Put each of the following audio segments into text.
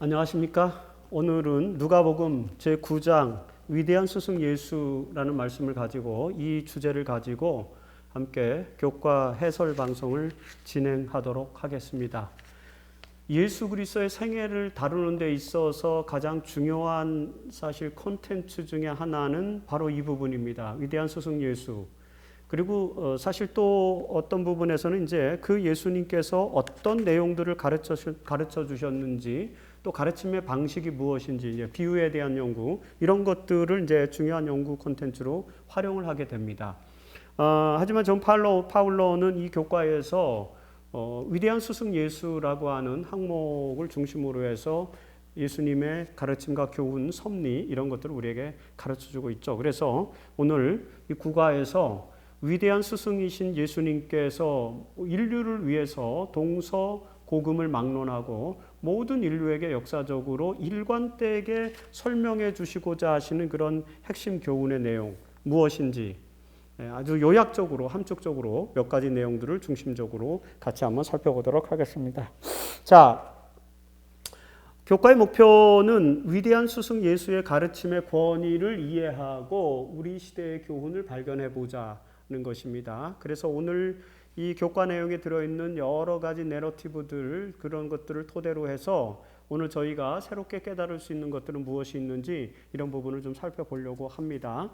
안녕하십니까? 오늘은 누가복음 제9장 위대한 스승 예수라는 말씀을 가지고 이 주제를 가지고 함께 교과 해설 방송을 진행하도록 하겠습니다. 예수 그리스도의 생애를 다루는 데 있어서 가장 중요한 사실 콘텐츠 중에 하나는 바로 이 부분입니다. 위대한 스승 예수. 그리고 사실 또 어떤 부분에서는 이제 그 예수님께서 어떤 내용들을 가르쳐 주셨는지, 또 가르침의 방식이 무엇인지, 이제 비유에 대한 연구, 이런 것들을 이제 중요한 연구 콘텐츠로 활용을 하게 됩니다. 하지만 전 파울로는 이 교과에서 위대한 스승 예수라고 하는 항목을 중심으로 해서 예수님의 가르침과 교훈, 섭리 이런 것들을 우리에게 가르쳐주고 있죠. 그래서 오늘 이 국가에서 위대한 스승이신 예수님께서 인류를 위해서 동서고금을 막론하고 모든 인류에게 역사적으로 일관되게 설명해 주시고자 하시는 그런 핵심 교훈의 내용 무엇인지 아주 요약적으로 함축적으로 몇 가지 내용들을 중심적으로 같이 한번 살펴보도록 하겠습니다. 자, 교과의 목표는 위대한 스승 예수의 가르침의 권위를 이해하고 우리 시대의 교훈을 발견해 보자는 것입니다. 그래서 오늘 이 교과 내용에 들어있는 여러 가지 내러티브들 그런 것들을 토대로 해서 오늘 저희가 새롭게 깨달을 수 있는 것들은 무엇이 있는지 이런 부분을 좀 살펴보려고 합니다.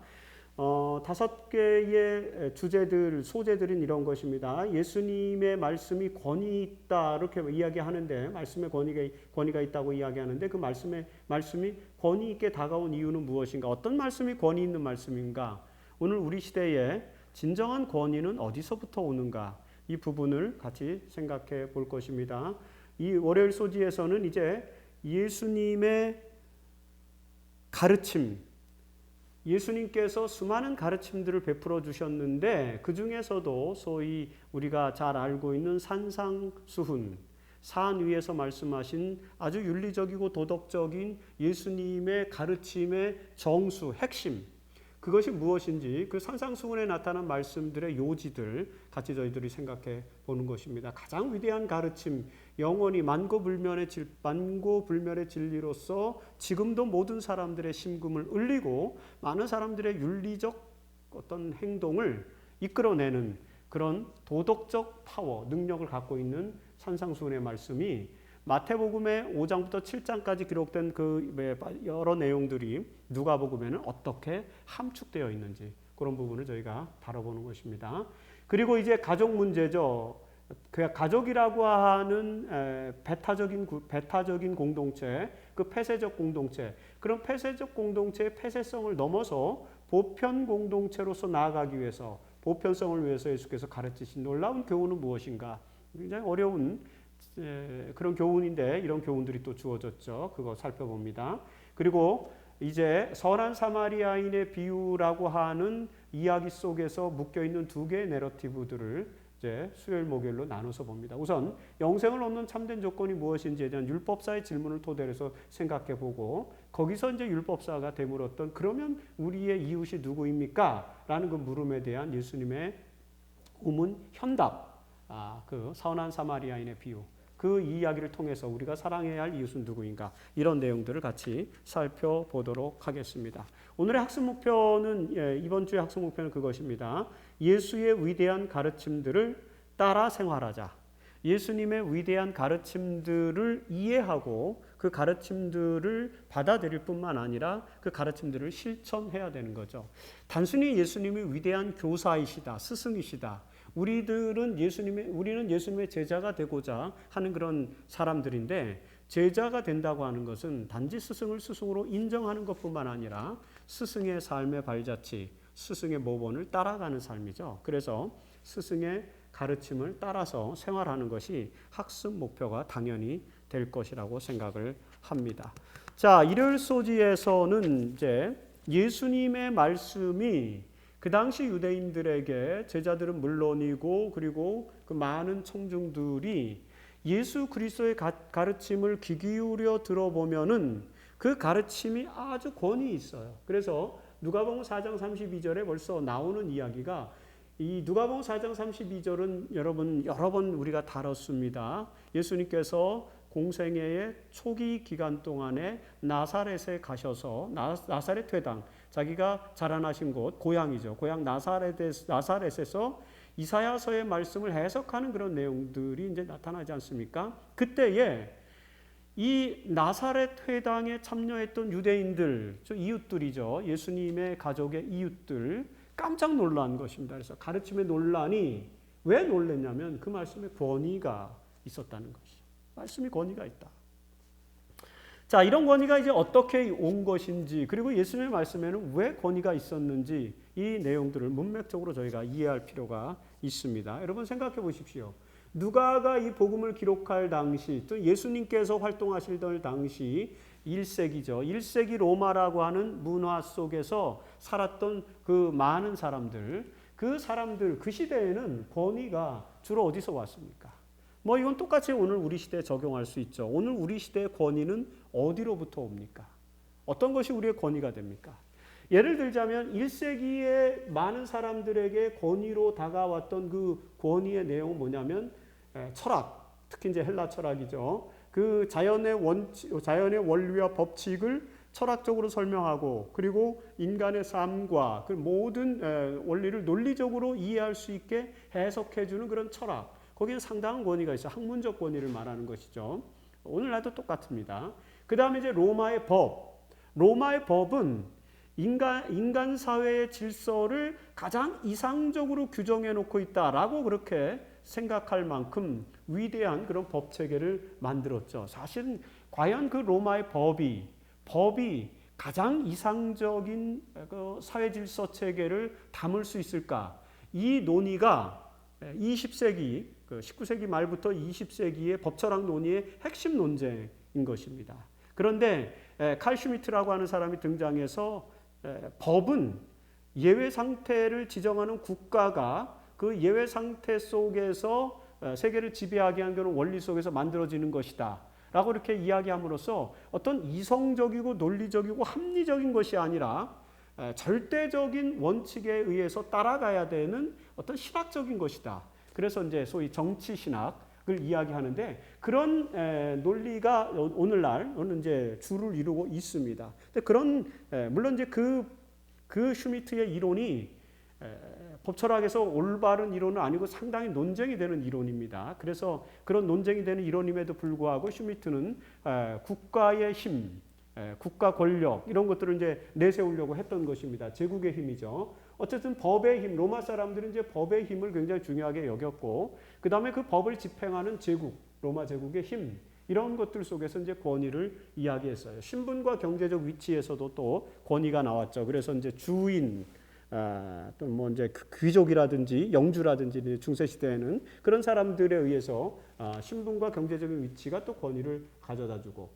5개의 주제들, 소재들은 이런 것입니다. 예수님의 말씀이 권위 있다 이렇게 이야기하는데 말씀에 권위가 있다고 이야기하는데 그 말씀이 권위 있게 다가온 이유는 무엇인가? 어떤 말씀이 권위 있는 말씀인가? 오늘 우리 시대에 진정한 권위는 어디서부터 오는가? 이 부분을 같이 생각해 볼 것입니다. 이 월요일 소지에서는 이제 예수님의 가르침, 예수님께서 수많은 가르침들을 베풀어 주셨는데 그 중에서도 소위 우리가 잘 알고 있는 산상수훈, 산 위에서 말씀하신 아주 윤리적이고 도덕적인 예수님의 가르침의 정수, 핵심, 그것이 무엇인지 그 산상수훈에 나타난 말씀들의 요지들 같이 저희들이 생각해 보는 것입니다. 가장 위대한 가르침, 영원히 만고불면의 진리로서 지금도 모든 사람들의 심금을 울리고 많은 사람들의 윤리적 어떤 행동을 이끌어내는 그런 도덕적 파워, 능력을 갖고 있는 산상수훈의 말씀이 마태복음의 5장부터 7장까지 기록된 그 여러 내용들이 누가복음에는 어떻게 함축되어 있는지 그런 부분을 저희가 다뤄보는 것입니다. 그리고 이제 가족 문제죠. 그 가족이라고 하는 배타적인 공동체, 그 폐쇄적 공동체, 그런 폐쇄적 공동체의 폐쇄성을 넘어서 보편 공동체로서 나아가기 위해서 보편성을 위해서 예수께서 가르치신 놀라운 교훈은 무엇인가? 굉장히 어려운 그런 교훈인데 이런 교훈들이 또 주어졌죠. 그거 살펴봅니다. 그리고 이제 선한 사마리아인의 비유라고 하는 이야기 속에서 묶여있는 두 개의 내러티브들을 이제 수요일 목요일로 나눠서 봅니다. 우선 영생을 얻는 참된 조건이 무엇인지에 대한 율법사의 질문을 토대로 해서 생각해 보고 거기서 이제 율법사가 되물었던 그러면 우리의 이웃이 누구입니까? 라는 그 물음에 대한 예수님의 우문 현답, 그 선한 사마리아인의 비유, 그 이야기를 통해서 우리가 사랑해야 할 이웃은 누구인가 이런 내용들을 같이 살펴보도록 하겠습니다. 오늘의 학습 목표는 이번 주의 학습 목표는 그것입니다. 예수의 위대한 가르침들을 따라 생활하자. 예수님의 위대한 가르침들을 이해하고 그 가르침들을 받아들일 뿐만 아니라 그 가르침들을 실천해야 되는 거죠. 단순히 예수님이 위대한 교사이시다, 스승이시다. 우리는 예수님의 제자가 되고자 하는 그런 사람들인데 제자가 된다고 하는 것은 단지 스승을 스승으로 인정하는 것뿐만 아니라 스승의 삶의 발자취, 스승의 모본을 따라가는 삶이죠. 그래서 스승의 가르침을 따라서 생활하는 것이 학습 목표가 당연히 될 것이라고 생각을 합니다. 자, 일요일 소지에서는 이제 예수님의 말씀이 그 당시 유대인들에게 제자들은 물론이고 그리고 그 많은 청중들이 예수 그리스도의 가르침을 귀 기울여 들어보면은 그 가르침이 아주 권위 있어요. 그래서 누가복음 4장 32절에 벌써 나오는 이야기가 이 누가복음 4장 32절은 여러분 여러 번 우리가 다뤘습니다. 예수님께서 공생애의 초기 기간 동안에 나사렛에 가셔서 나사렛 회당, 자기가 자라나신 곳, 고향이죠. 고향 나사렛에서 이사야서의 말씀을 해석하는 그런 내용들이 이제 나타나지 않습니까? 그때에 이 나사렛 회당에 참여했던 유대인들, 저 이웃들이죠. 예수님의 가족의 이웃들 깜짝 놀란 것입니다. 그래서 가르침의 논란이 왜 놀랐냐면 그 말씀에 권위가 있었다는 것이죠. 말씀이 권위가 있다. 자, 이런 권위가 이제 어떻게 온 것인지, 그리고 예수님의 말씀에는 왜 권위가 있었는지 이 내용들을 문맥적으로 저희가 이해할 필요가 있습니다. 여러분 생각해 보십시오. 누가가 이 복음을 기록할 당시, 또 예수님께서 활동하시던 당시 1세기죠. 1세기 로마라고 하는 문화 속에서 살았던 그 많은 사람들, 그 시대에는 권위가 주로 어디서 왔습니까? 뭐 이건 똑같이 오늘 우리 시대에 적용할 수 있죠. 오늘 우리 시대의 권위는 어디로부터 옵니까? 어떤 것이 우리의 권위가 됩니까? 예를 들자면 1세기에 많은 사람들에게 권위로 다가왔던 그 권위의 내용은 뭐냐면 철학, 특히 이제 헬라 철학이죠. 그 자연의 원리와 법칙을 철학적으로 설명하고, 그리고 인간의 삶과 그 모든 원리를 논리적으로 이해할 수 있게 해석해주는 그런 철학, 거기에 상당한 권위가 있어요. 학문적 권위를 말하는 것이죠. 오늘날도 똑같습니다. 그 다음에 이제 로마의 법은 인간 사회의 질서를 가장 이상적으로 규정해 놓고 있다라고 그렇게 생각할 만큼 위대한 그런 법 체계를 만들었죠. 사실은 과연 그 로마의 법이 가장 이상적인 그 사회 질서 체계를 담을 수 있을까? 이 논의가 20세기, 19세기 말부터 20세기의 법철학 논의의 핵심 논쟁인 것입니다. 그런데 칼 슈미트라고 하는 사람이 등장해서 법은 예외 상태를 지정하는 국가가 그 예외 상태 속에서 세계를 지배하게 한 그런 원리 속에서 만들어지는 것이다 라고 이렇게 이야기함으로써 어떤 이성적이고 논리적이고 합리적인 것이 아니라 절대적인 원칙에 의해서 따라가야 되는 어떤 신학적인 것이다. 그래서 이제 소위 정치 신학을 이야기하는데, 그런 논리가 오늘은 이제 주를 이루고 있습니다. 근데 물론 이제 그 슈미트의 이론이 법철학에서 올바른 이론은 아니고 상당히 논쟁이 되는 이론입니다. 그래서 그런 논쟁이 되는 이론임에도 불구하고 슈미트는 국가의 힘, 국가 권력 이런 것들을 이제 내세우려고 했던 것입니다. 제국의 힘이죠. 어쨌든 법의 힘, 로마 사람들은 이제 법의 힘을 굉장히 중요하게 여겼고, 그 다음에 그 법을 집행하는 제국, 로마 제국의 힘, 이런 것들 속에서 이제 권위를 이야기했어요. 신분과 경제적 위치에서도 또 권위가 나왔죠. 그래서 이제 주인, 또 뭐 이제 귀족이라든지 영주라든지 중세 시대에는 그런 사람들에 의해서 신분과 경제적인 위치가 또 권위를 가져다주고,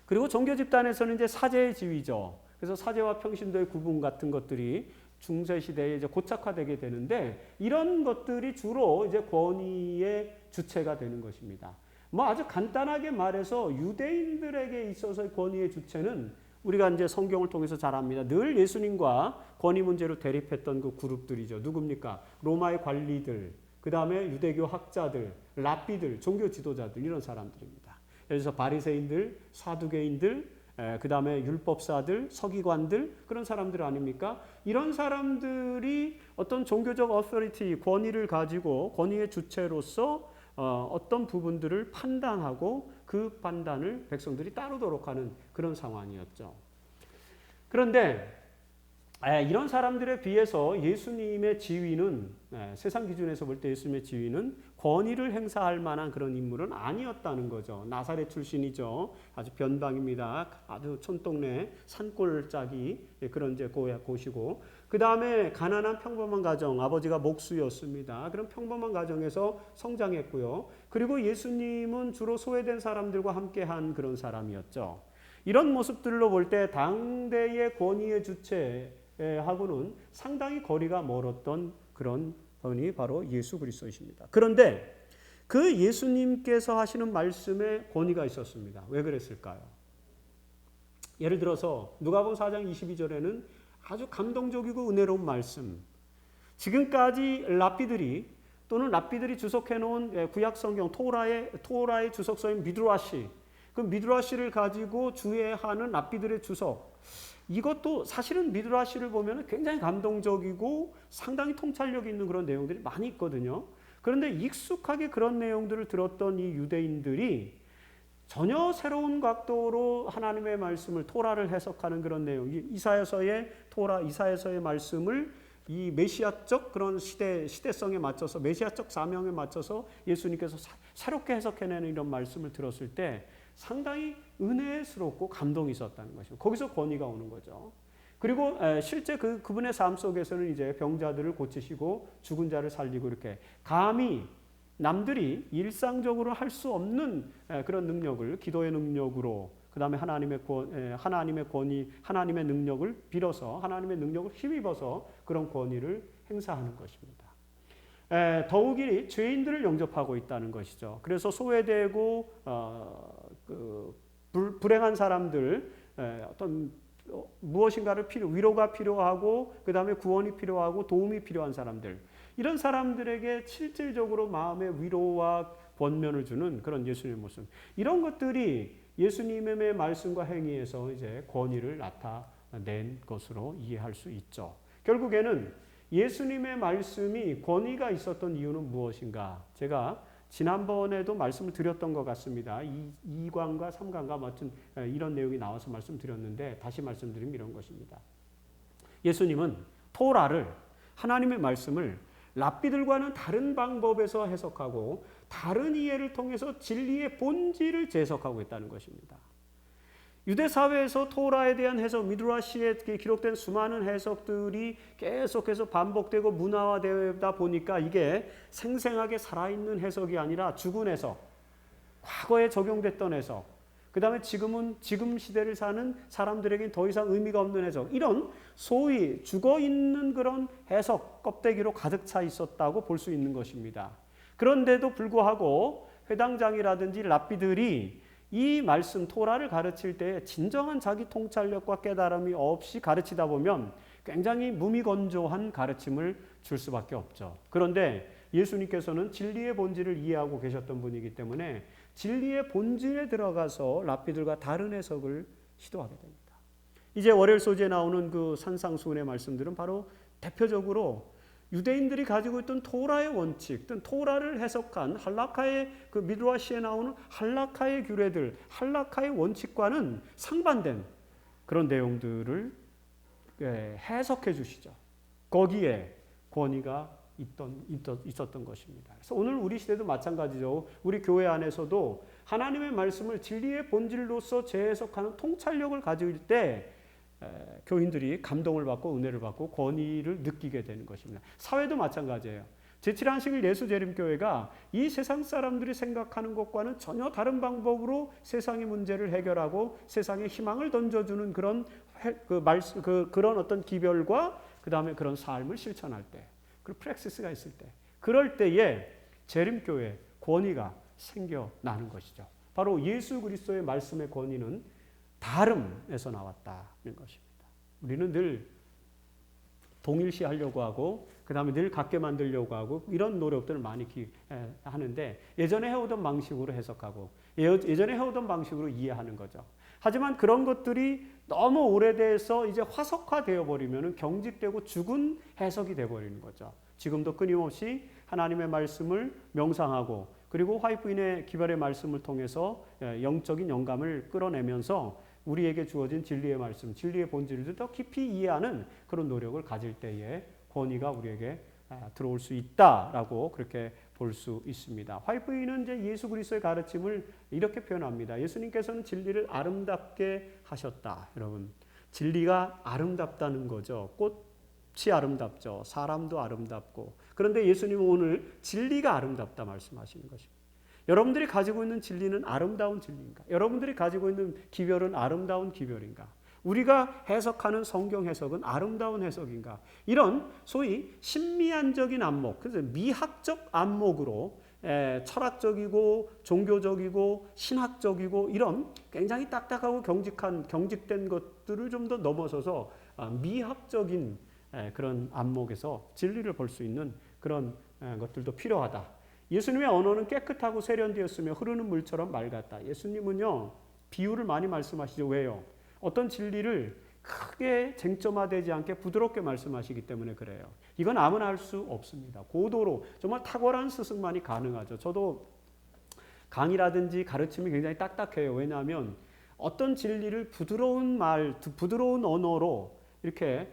그리고 종교 집단에서는 이제 사제의 지위죠. 그래서 사제와 평신도의 구분 같은 것들이 중세 시대에 이제 고착화되게 되는데, 이런 것들이 주로 이제 권위의 주체가 되는 것입니다. 뭐 아주 간단하게 말해서 유대인들에게 있어서의 권위의 주체는 우리가 이제 성경을 통해서 잘 압니다. 늘 예수님과 권위 문제로 대립했던 그 그룹들이죠. 누굽니까? 로마의 관리들, 그 다음에 유대교 학자들, 랍비들, 종교 지도자들, 이런 사람들입니다. 예를 들어서 바리새인들, 사두개인들, 그 다음에 율법사들, 서기관들, 그런 사람들 아닙니까? 이런 사람들이 어떤 종교적 어서리티, 권위를 가지고 권위의 주체로서 어떤 부분들을 판단하고 그 판단을 백성들이 따르도록 하는 그런 상황이었죠. 그런데 이런 사람들에 비해서 예수님의 지위는, 세상 기준에서 볼 때 예수님의 지위는 권위를 행사할 만한 그런 인물은 아니었다는 거죠. 나사렛 출신이죠. 아주 변방입니다. 아주 촌동네 산골짜기 그런 이제 곳이고, 그 다음에 가난한 평범한 가정, 아버지가 목수였습니다. 그런 평범한 가정에서 성장했고요. 그리고 예수님은 주로 소외된 사람들과 함께한 그런 사람이었죠. 이런 모습들로 볼 때 당대의 권위의 주체하고는 상당히 거리가 멀었던 그런 분이 바로 예수 그리스도이십니다. 그런데 그 예수님께서 하시는 말씀에 권위가 있었습니다. 왜 그랬을까요? 예를 들어서 누가복음 4장 22절에는 아주 감동적이고 은혜로운 말씀. 지금까지 랍비들이 또는 랍비들이 주석해 놓은 구약 성경 토라의 주석서인 미드라시, 그 미드라시를 가지고 주해하는 랍비들의 주석, 이것도 사실은 미드라시를 보면 굉장히 감동적이고 상당히 통찰력 있는 그런 내용들이 많이 있거든요. 그런데 익숙하게 그런 내용들을 들었던 이 유대인들이 전혀 새로운 각도로 하나님의 말씀을 토라를 해석하는 그런 내용, 이사야서의 말씀을 이 메시아적 그런 시대성에 맞춰서, 메시아적 사명에 맞춰서 예수님께서 새롭게 해석해내는 이런 말씀을 들었을 때 상당히 은혜스럽고 감동이 있었다는 것이죠. 거기서 권위가 오는 거죠. 그리고 실제 그분의 삶 속에서는 이제 병자들을 고치시고 죽은 자를 살리고 이렇게 감히 남들이 일상적으로 할 수 없는 그런 능력을 기도의 능력으로, 그 다음에 하나님의 권위, 하나님의 능력을 빌어서, 하나님의 능력을 힘입어서 그런 권위를 행사하는 것입니다. 더욱이 죄인들을 영접하고 있다는 것이죠. 그래서 소외되고 불행한 사람들, 어떤 무엇인가를 위로가 필요하고, 그 다음에 구원이 필요하고 도움이 필요한 사람들, 이런 사람들에게 실질적으로 마음의 위로와 권면을 주는 그런 예수님의 모습, 이런 것들이 예수님의 말씀과 행위에서 이제 권위를 나타낸 것으로 이해할 수 있죠. 결국에는 예수님의 말씀이 권위가 있었던 이유는 무엇인가? 제가 지난번에도 말씀을 드렸던 것 같습니다. 2강과 3강과 같은 이런 내용이 나와서 말씀드렸는데 다시 말씀드리면 이런 것입니다. 예수님은 토라를, 하나님의 말씀을 랍비들과는 다른 방법에서 해석하고 다른 이해를 통해서 진리의 본질을 재해석하고 있다는 것입니다. 유대 사회에서 토라에 대한 해석, 미드라시에 기록된 수많은 해석들이 계속해서 반복되고 문화화되다 보니까 이게 생생하게 살아있는 해석이 아니라 죽은 해석, 과거에 적용됐던 해석, 그 다음에 지금 시대를 사는 사람들에게는 더 이상 의미가 없는 해석, 이런 소위 죽어있는 그런 해석 껍데기로 가득 차 있었다고 볼 수 있는 것입니다. 그런데도 불구하고 회당장이라든지 랍비들이 이 말씀 토라를 가르칠 때 진정한 자기 통찰력과 깨달음이 없이 가르치다 보면 굉장히 무미건조한 가르침을 줄 수밖에 없죠. 그런데 예수님께서는 진리의 본질을 이해하고 계셨던 분이기 때문에 진리의 본질에 들어가서 랍비들과 다른 해석을 시도하게 됩니다. 이제 월요일 소재에 나오는 그 산상수훈의 말씀들은 바로 대표적으로 유대인들이 가지고 있던 토라의 원칙, 또는 토라를 해석한 할라카의 그 미드라시에 나오는 할라카의 규례들, 할라카의 원칙과는 상반된 그런 내용들을 해석해 주시죠. 거기에 권위가 있었던 것입니다. 그래서 오늘 우리 시대도 마찬가지죠. 우리 교회 안에서도 하나님의 말씀을 진리의 본질로서 재해석하는 통찰력을 가질 때 교인들이 감동을 받고 은혜를 받고 권위를 느끼게 되는 것입니다. 사회도 마찬가지예요. 제7안식일 예수재림교회가 이 세상 사람들이 생각하는 것과는 전혀 다른 방법으로 세상의 문제를 해결하고 세상에 희망을 던져주는 그런 그런 어떤 기별과 그 다음에 그런 삶을 실천할 때, 그 프랙시스가 있을 때, 그럴 때에 재림교회 권위가 생겨나는 것이죠. 바로 예수 그리스도의 말씀의 권위는 다름에서 나왔다는 것입니다. 우리는 늘 동일시하려고 하고 그 다음에 늘 같게 만들려고 하고 이런 노력들을 많이 하는데 예전에 해오던 방식으로 해석하고 예전에 해오던 방식으로 이해하는 거죠. 하지만 그런 것들이 너무 오래돼서 이제 화석화되어 버리면 경직되고 죽은 해석이 되어버리는 거죠. 지금도 끊임없이 하나님의 말씀을 명상하고 그리고 화이트인의 기별의 말씀을 통해서 영적인 영감을 끌어내면서 우리에게 주어진 진리의 말씀, 진리의 본질을 더 깊이 이해하는 그런 노력을 가질 때에 권위가 우리에게 들어올 수 있다라고 그렇게 볼 수 있습니다. 화이트인은 이제 예수 그리스도의 가르침을 이렇게 표현합니다. 예수님께서는 진리를 아름답게 하셨다. 여러분, 진리가 아름답다는 거죠. 꽃이 아름답죠. 사람도 아름답고. 그런데 예수님은 오늘 진리가 아름답다 말씀하시는 것입니다. 여러분들이 가지고 있는 진리는 아름다운 진리인가? 여러분들이 가지고 있는 기별은 아름다운 기별인가? 우리가 해석하는 성경 해석은 아름다운 해석인가? 이런 소위 신미안적인 안목, 그래서 미학적 안목으로 철학적이고 종교적이고 신학적이고 이런 굉장히 딱딱하고 경직된 것들을 좀 더 넘어서서 미학적인 그런 안목에서 진리를 볼 수 있는 그런 것들도 필요하다. 예수님의 언어는 깨끗하고 세련되었으며 흐르는 물처럼 맑았다. 예수님은요, 비유를 많이 말씀하시죠. 왜요? 어떤 진리를 크게 쟁점화되지 않게 부드럽게 말씀하시기 때문에 그래요. 이건 아무나 할 수 없습니다. 고도로 정말 탁월한 스승만이 가능하죠. 저도 강의라든지 가르침이 굉장히 딱딱해요. 왜냐하면 어떤 진리를 부드러운 부드러운 언어로 이렇게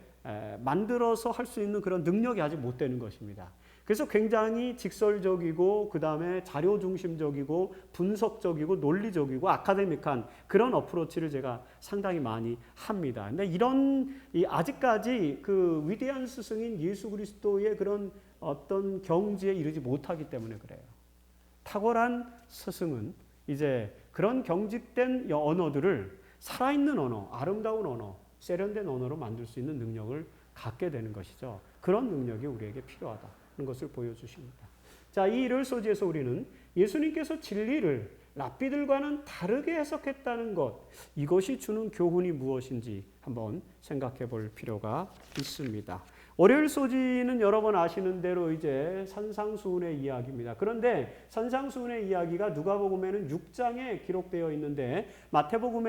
만들어서 할 수 있는 그런 능력이 아직 못 되는 것입니다. 그래서 굉장히 직설적이고 그 다음에 자료 중심적이고 분석적이고 논리적이고 아카데믹한 그런 어프로치를 제가 상당히 많이 합니다. 근데 아직까지 그 위대한 스승인 예수 그리스도의 그런 어떤 경지에 이르지 못하기 때문에 그래요. 탁월한 스승은 이제 그런 경직된 언어들을 살아있는 언어, 아름다운 언어, 세련된 언어로 만들 수 있는 능력을 갖게 되는 것이죠. 그런 능력이 우리에게 필요하다는 것을 보여주십니다. 자, 이 일월소지에서 우리는 예수님께서 진리를 랍비들과는 다르게 해석했다는 것, 이것이 주는 교훈이 무엇인지 한번 생각해 볼 필요가 있습니다. 월요일 소지는 여러 번 아시는 대로 이제 산상수훈의 이야기입니다. 그런데 산상수훈의 이야기가 누가복음에는 6장에 기록되어 있는데 마태복음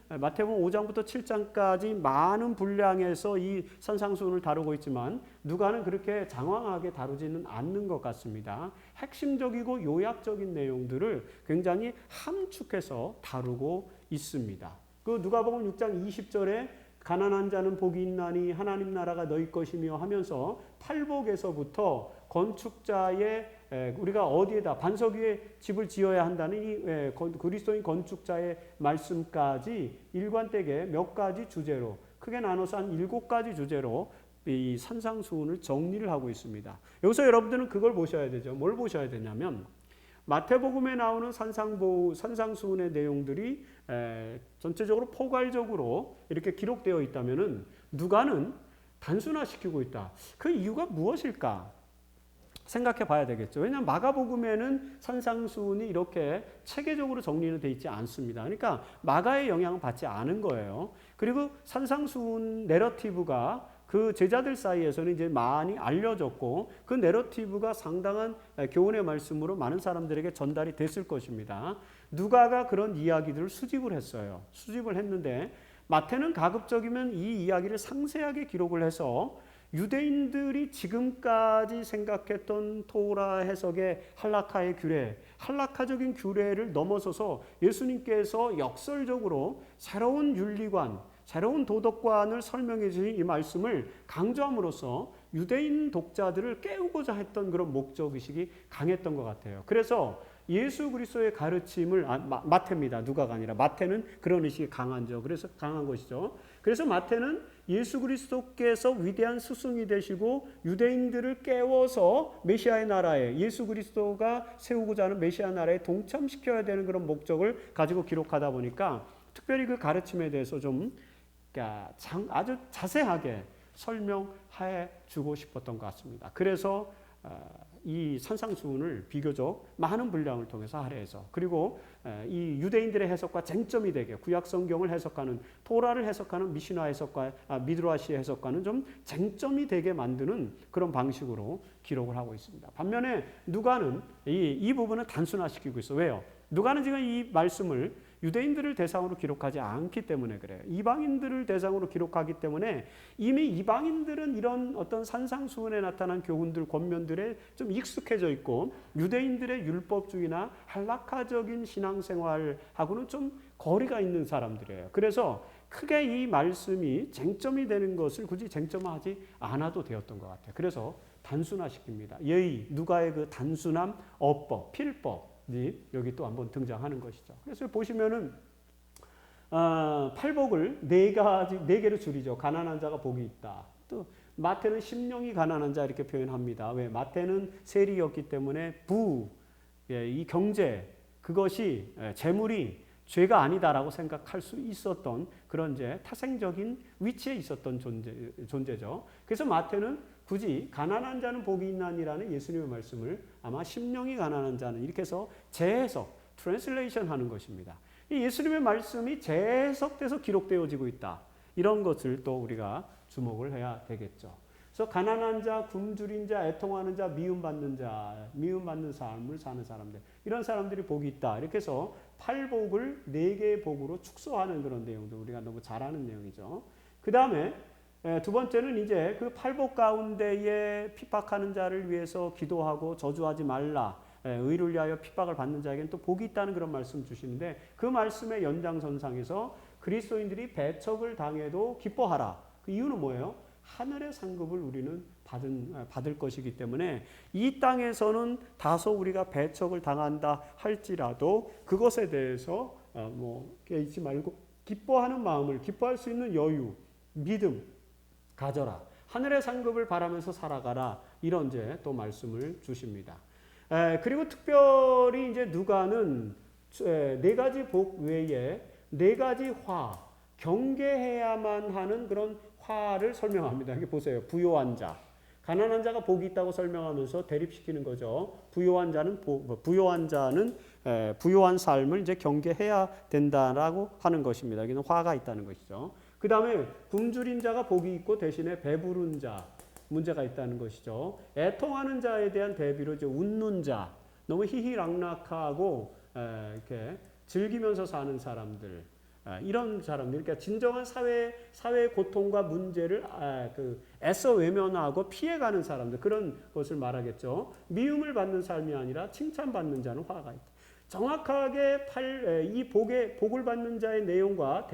5장부터 7장까지 많은 분량에서 이 산상수훈을 다루고 있지만 누가는 그렇게 장황하게 다루지는 않는 것 같습니다. 핵심적이고 요약적인 내용들을 굉장히 함축해서 다루고 있습니다. 그 누가복음 6장 20절에 가난한 자는 복이 있나니 하나님 나라가 너희 것이며 하면서 팔복에서부터 건축자의 우리가 어디에다 반석 위에 집을 지어야 한다는 이 그리스도인 건축자의 말씀까지 일관되게 몇 가지 주제로 크게 나눠서 한 7가지 주제로 이 산상수훈을 정리를 하고 있습니다. 여기서 여러분들은 그걸 보셔야 되죠. 뭘 보셔야 되냐면 마태복음에 나오는 산상수훈의 내용들이 전체적으로 포괄적으로 이렇게 기록되어 있다면은 누가는 단순화시키고 있다. 그 이유가 무엇일까? 생각해 봐야 되겠죠. 왜냐하면 마가복음에는 산상수훈이 이렇게 체계적으로 정리는 되어 있지 않습니다. 그러니까 마가의 영향을 받지 않은 거예요. 그리고 산상수훈 내러티브가 그 제자들 사이에서는 이제 많이 알려졌고 그 내러티브가 상당한 교훈의 말씀으로 많은 사람들에게 전달이 됐을 것입니다. 누가가 그런 이야기들을 수집을 했어요. 수집을 했는데 마태는 가급적이면 이 이야기를 상세하게 기록을 해서 유대인들이 지금까지 생각했던 토라 해석의 할라카의 규례, 할라카적인 규례를 넘어서서 예수님께서 역설적으로 새로운 윤리관, 새로운 도덕관을 설명해 주신 이 말씀을 강조함으로써 유대인 독자들을 깨우고자 했던 그런 목적의식이 강했던 것 같아요. 그래서 예수 그리스도의 가르침을 마태입니다. 누가가 아니라 마태는 그런 의식이 강하죠. 그래서 강한 것이죠. 그래서 마태는 예수 그리스도께서 위대한 스승이 되시고 유대인들을 깨워서 메시아의 나라에 예수 그리스도가 세우고자 하는 메시아 나라에 동참시켜야 되는 그런 목적을 가지고 기록하다 보니까 특별히 그 가르침에 대해서 좀 아주 자세하게 설명해 주고 싶었던 것 같습니다. 그래서 이 산상수훈을 비교적 많은 분량을 통해서 할애해서 그리고 이 유대인들의 해석과 쟁점이 되게 구약 성경을 해석하는 토라를 해석하는 미시나 해석과 미드라시 해석과는 좀 쟁점이 되게 만드는 그런 방식으로 기록을 하고 있습니다. 반면에 누가는 이 부분을 단순화시키고 있어. 왜요? 누가는 지금 이 말씀을 유대인들을 대상으로 기록하지 않기 때문에 그래요. 이방인들을 대상으로 기록하기 때문에 이미 이방인들은 이런 어떤 산상수훈에 나타난 교훈들, 권면들에 좀 익숙해져 있고 유대인들의 율법주의나 할라카적인 신앙생활하고는 좀 거리가 있는 사람들이에요. 그래서 크게 이 말씀이 쟁점이 되는 것을 굳이 쟁점화하지 않아도 되었던 것 같아요. 그래서 단순화시킵니다. 예의, 누가의 그 단순함, 어법, 필법 여기 또 한번 등장하는 것이죠. 그래서 보시면은 팔복을 네 개로 줄이죠. 가난한 자가 복이 있다. 또 마태는 심령이 가난한 자 이렇게 표현합니다. 왜? 마태는 세리였기 때문에 이 경제 그것이 재물이 죄가 아니다라고 생각할 수 있었던 그런 이제 타생적인 위치에 있었던 존재죠. 그래서 마태는 굳이 가난한 자는 복이 있나니라는 예수님의 말씀을 아마 심령이 가난한 자는 이렇게 해서 재해석, 트랜슬레이션 하는 것입니다. 이 예수님의 말씀이 재해석돼서 기록되어지고 있다. 이런 것을 또 우리가 주목을 해야 되겠죠. 그래서 가난한 자, 굶주린 자, 애통하는 자, 미움받는 자, 미움받는 삶을 사는 사람들, 이런 사람들이 복이 있다. 이렇게 해서 팔복을 4개의 복으로 축소하는 그런 내용도 우리가 너무 잘 아는 내용이죠. 그 다음에 두 번째는 이제 그 팔복 가운데에 핍박하는 자를 위해서 기도하고 저주하지 말라. 의를 위하여 핍박을 받는 자에게는 또 복이 있다는 그런 말씀 주시는데, 그 말씀의 연장선상에서 그리스도인들이 배척을 당해도 기뻐하라. 그 이유는 뭐예요? 하늘의 상급을 우리는 받을 것이기 때문에 이 땅에서는 다소 우리가 배척을 당한다 할지라도 그것에 대해서 깨지 말고 기뻐하는 마음을, 기뻐할 수 있는 여유, 믿음 가져라. 하늘의 상급을 바라면서 살아가라. 이런 이제 또 말씀을 주십니다. 그리고 특별히 이제 누가는 4가지 복 외에 4가지 화, 경계해야만 하는 그런 화를 설명합니다. 여기 보세요. 부요한 자. 가난한 자가 복이 있다고 설명하면서 대립시키는 거죠. 부요한 자는 부요한 삶을 이제 경계해야 된다라고 하는 것입니다. 여기는 화가 있다는 것이죠. 그 다음에 굶주린 자가 복이 있고 대신에 배부른 자, 문제가 있다는 것이죠. 애통하는 자에 대한 대비로 이제 웃는 자, 너무 희희락락하고 이렇게 즐기면서 사는 사람들, 이런 사람들, 그러니까 진정한 사회 고통과 문제를 애써 외면하고 피해가는 사람들, 그런 것을 말하겠죠. 미움을 받는 삶이 아니라 칭찬받는 자는 화가 있다. 정확하게 이 복을 받는 자의 내용과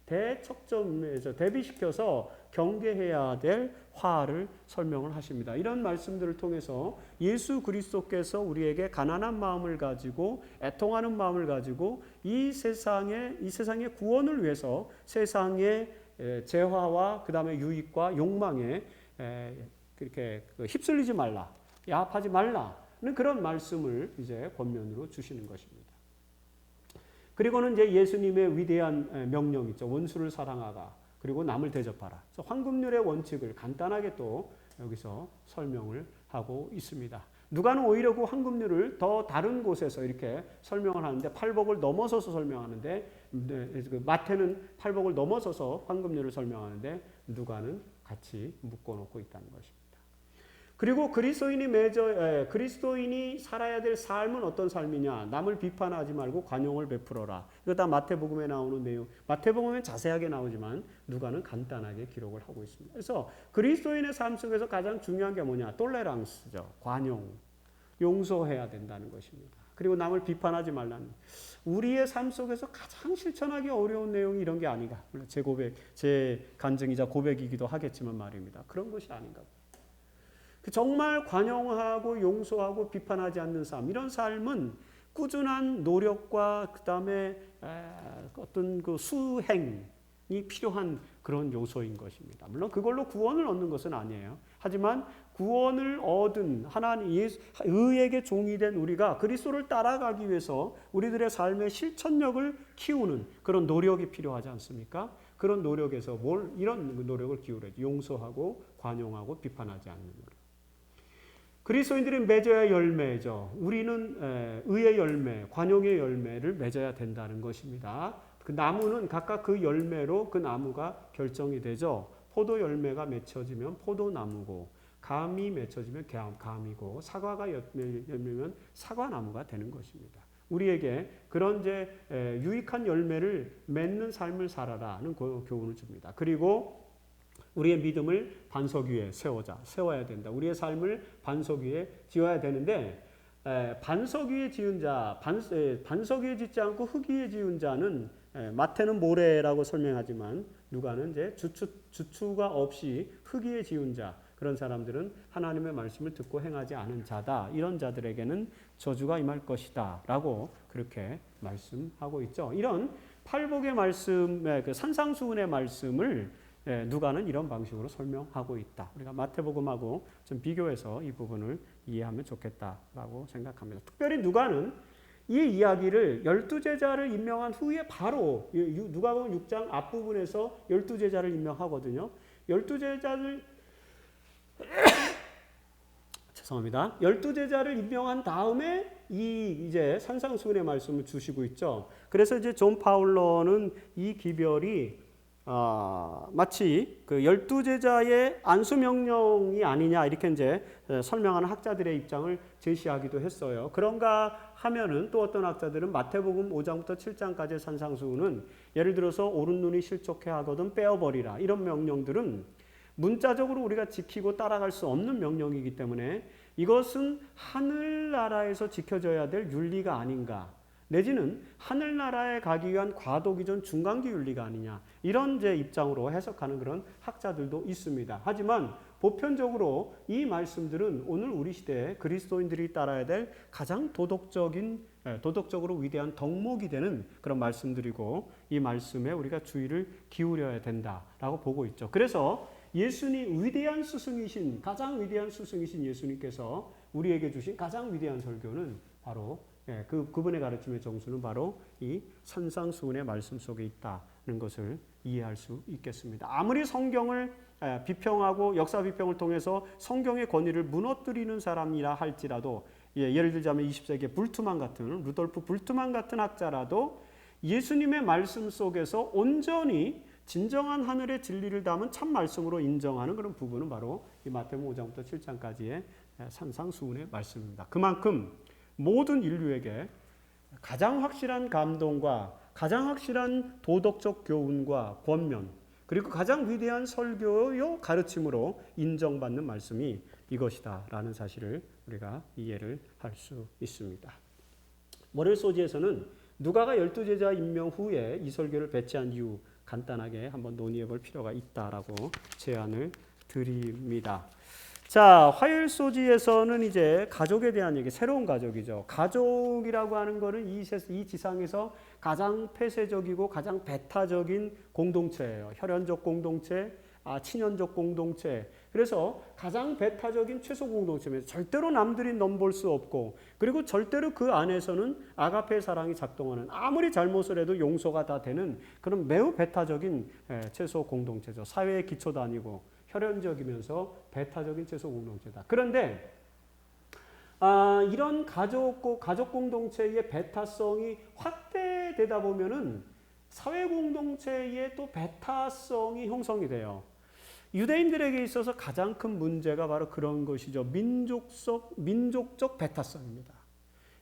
대척점에서 대비시켜서 경계해야 될 화를 설명을 하십니다. 이런 말씀들을 통해서 예수 그리스도께서 우리에게 가난한 마음을 가지고 애통하는 마음을 가지고 이 세상의 구원을 위해서 세상의 재화와 그 다음에 유익과 욕망에 그렇게 휩쓸리지 말라, 야합하지 말라는 그런 말씀을 이제 권면으로 주시는 것입니다. 그리고는 이제 예수님의 위대한 명령 있죠. 원수를 사랑하라. 그리고 남을 대접하라. 그래서 황금률의 원칙을 간단하게 또 여기서 설명을 하고 있습니다. 누가는 오히려 그 황금률을 더 다른 곳에서 이렇게 설명을 하는데, 팔복을 넘어서서 설명하는데, 마태는 팔복을 넘어서서 황금률을 설명하는데 누가는 같이 묶어놓고 있다는 것입니다. 그리고 그리스도인이 살아야 될 삶은 어떤 삶이냐? 남을 비판하지 말고 관용을 베풀어라. 이거 다 마태복음에 나오는 내용. 마태복음에 자세하게 나오지만 누가는 간단하게 기록을 하고 있습니다. 그래서 그리스도인의 삶 속에서 가장 중요한 게 뭐냐? 톨레랑스죠. 관용, 용서해야 된다는 것입니다. 그리고 남을 비판하지 말라는. 우리의 삶 속에서 가장 실천하기 어려운 내용이 이런 게 아닌가? 물론 제 간증이자 고백이기도 하겠지만 말입니다. 그런 것이 아닌가? 정말 관용하고 용서하고 비판하지 않는 삶, 이런 삶은 꾸준한 노력과 그 다음에 어떤 그 수행이 필요한 그런 요소인 것입니다. 물론 그걸로 구원을 얻는 것은 아니에요. 하지만 구원을 얻은 하나님 의에게 종이 된 우리가 그리스도를 따라가기 위해서 우리들의 삶의 실천력을 키우는 그런 노력이 필요하지 않습니까? 그런 노력에서 이런 노력을 기울여야죠. 용서하고 관용하고 비판하지 않는 노력. 그리스도인들이 맺어야 할 열매죠. 우리는 의의 열매, 관용의 열매를 맺어야 된다는 것입니다. 그 나무는 각각 그 열매로 그 나무가 결정이 되죠. 포도 열매가 맺혀지면 포도나무고, 감이 맺혀지면 감이고, 사과가 열매면 사과나무가 되는 것입니다. 우리에게 그런 이제 유익한 열매를 맺는 삶을 살아라는 교훈을 줍니다. 그리고 우리의 믿음을 반석 위에 세워야 된다. 우리의 삶을 반석 위에 지어야 되는데, 반석 위에 지은 자, 반석 위에 짓지 않고 흙 위에 지은 자는 마태는 모래라고 설명하지만 누가는 이제 주추가 없이 흙 위에 지은 자, 그런 사람들은 하나님의 말씀을 듣고 행하지 않은 자다. 이런 자들에게는 저주가 임할 것이다 라고 그렇게 말씀하고 있죠. 이런 팔복의 말씀, 그 산상수훈의 말씀을 누가는 이런 방식으로 설명하고 있다. 우리가 마태복음하고 좀 비교해서 이 부분을 이해하면 좋겠다라고 생각합니다. 특별히 누가는 이 이야기를 12제자를 임명한 후에 바로 누가복음 6장 앞부분에서 12제자를 임명하거든요. 12제자를 죄송합니다. 12제자를 임명한 다음에 이제 산상수훈의 말씀을 주시고 있죠. 그래서 이제 존 파울러는 이 기별이 마치 그 12제자의 안수명령이 아니냐 이렇게 이제 설명하는 학자들의 입장을 제시하기도 했어요. 그런가 하면은 또 어떤 학자들은 마태복음 5장부터 7장까지의 산상수훈은 예를 들어서 오른 눈이 실족해 하거든 빼어버리라 이런 명령들은 문자적으로 우리가 지키고 따라갈 수 없는 명령이기 때문에 이것은 하늘나라에서 지켜져야 될 윤리가 아닌가, 내지는 하늘나라에 가기 위한 과도기 전 중간기 윤리가 아니냐, 이런 이제 입장으로 해석하는 그런 학자들도 있습니다. 하지만 보편적으로 이 말씀들은 오늘 우리 시대에 그리스도인들이 따라야 될 가장 도덕적으로 위대한 덕목이 되는 그런 말씀들이고, 이 말씀에 우리가 주의를 기울여야 된다라고 보고 있죠. 그래서 예수님 가장 위대한 스승이신 예수님께서 우리에게 주신 가장 위대한 설교는 바로 그분의 가르침의 정수는 바로 이 산상수훈의 말씀 속에 있다는 것을 이해할 수 있겠습니다. 아무리 성경을 비평하고 역사 비평을 통해서 성경의 권위를 무너뜨리는 사람이라 할지라도, 예를 들자면 20세기의 루돌프 불트만 같은 학자라도 예수님의 말씀 속에서 온전히 진정한 하늘의 진리를 담은 참 말씀으로 인정하는 그런 부분은 바로 이 마태복음 5장부터 7장까지의 산상수훈의 말씀입니다. 그만큼 모든 인류에게 가장 확실한 감동과 가장 확실한 도덕적 교훈과 권면, 그리고 가장 위대한 설교요 가르침으로 인정받는 말씀이 이것이다라는 사실을 우리가 이해를 할 수 있습니다. 모렐 소지에서는 누가가 12제자 임명 후에 이 설교를 배치한 이유 간단하게 한번 논의해 볼 필요가 있다라고 제안을 드립니다. 자, 화요일 소지에서는 이제 가족에 대한 얘기, 새로운 가족이죠. 가족이라고 하는 거는 이 지상에서 가장 폐쇄적이고 가장 배타적인 공동체예요. 혈연적 공동체, 친연적 공동체. 그래서 가장 배타적인 최소 공동체입니다. 절대로 남들이 넘볼 수 없고, 그리고 절대로 그 안에서는 아가페의 사랑이 작동하는, 아무리 잘못을 해도 용서가 다 되는 그런 매우 배타적인 최소 공동체죠. 사회의 기초도 아니고 혈연적이면서 배타적인 최소 공동체다. 그런데 이런 가족 공동체의 배타성이 확대되다 보면은 사회 공동체의 또 배타성이 형성이 돼요. 유대인들에게 있어서 가장 큰 문제가 바로 그런 것이죠. 민족적 배타성입니다.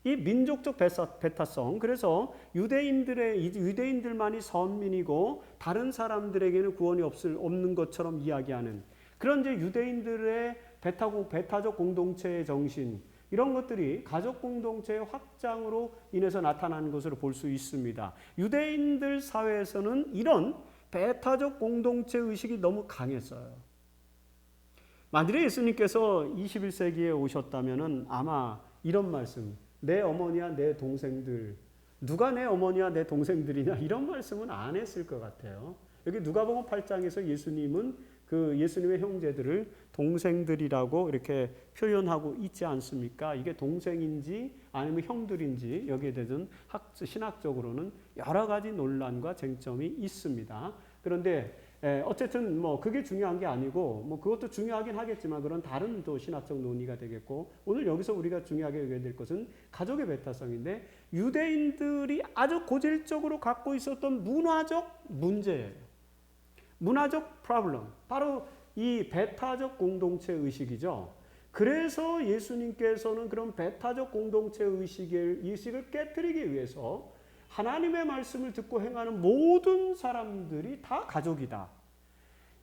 이 민족적 배타성, 그래서 유대인들만이 선민이고 다른 사람들에게는 구원이 없는 것처럼 이야기하는 그런 이제 유대인들의 배타적 공동체의 정신, 이런 것들이 가족 공동체의 확장으로 인해서 나타나는 것으로 볼 수 있습니다. 유대인들 사회에서는 이런 배타적 공동체 의식이 너무 강했어요. 만일에 예수님께서 21세기에 오셨다면은 아마 이런 말씀, 내 어머니와 내 동생들, 누가 내 어머니와 내 동생들이냐, 이런 말씀은 안 했을 것 같아요. 여기 누가복음 8장에서 예수님은 그 예수님의 형제들을 동생들이라고 이렇게 표현하고 있지 않습니까? 이게 동생인지 아니면 형들인지 여기에 대해서는 신학적으로는 여러 가지 논란과 쟁점이 있습니다. 그런데 어쨌든 뭐 그게 중요한 게 아니고, 뭐 그것도 중요하긴 하겠지만 그런 다른 또 신학적 논의가 되겠고, 오늘 여기서 우리가 중요하게 여겨야 될 것은 가족의 배타성인데, 유대인들이 아주 고질적으로 갖고 있었던 문화적 문제예요. 문화적 프로블럼, 바로 이 배타적 공동체 의식이죠. 그래서 예수님께서는 그런 배타적 공동체 의식을 깨트리기 위해서 하나님의 말씀을 듣고 행하는 모든 사람들이 다 가족이다.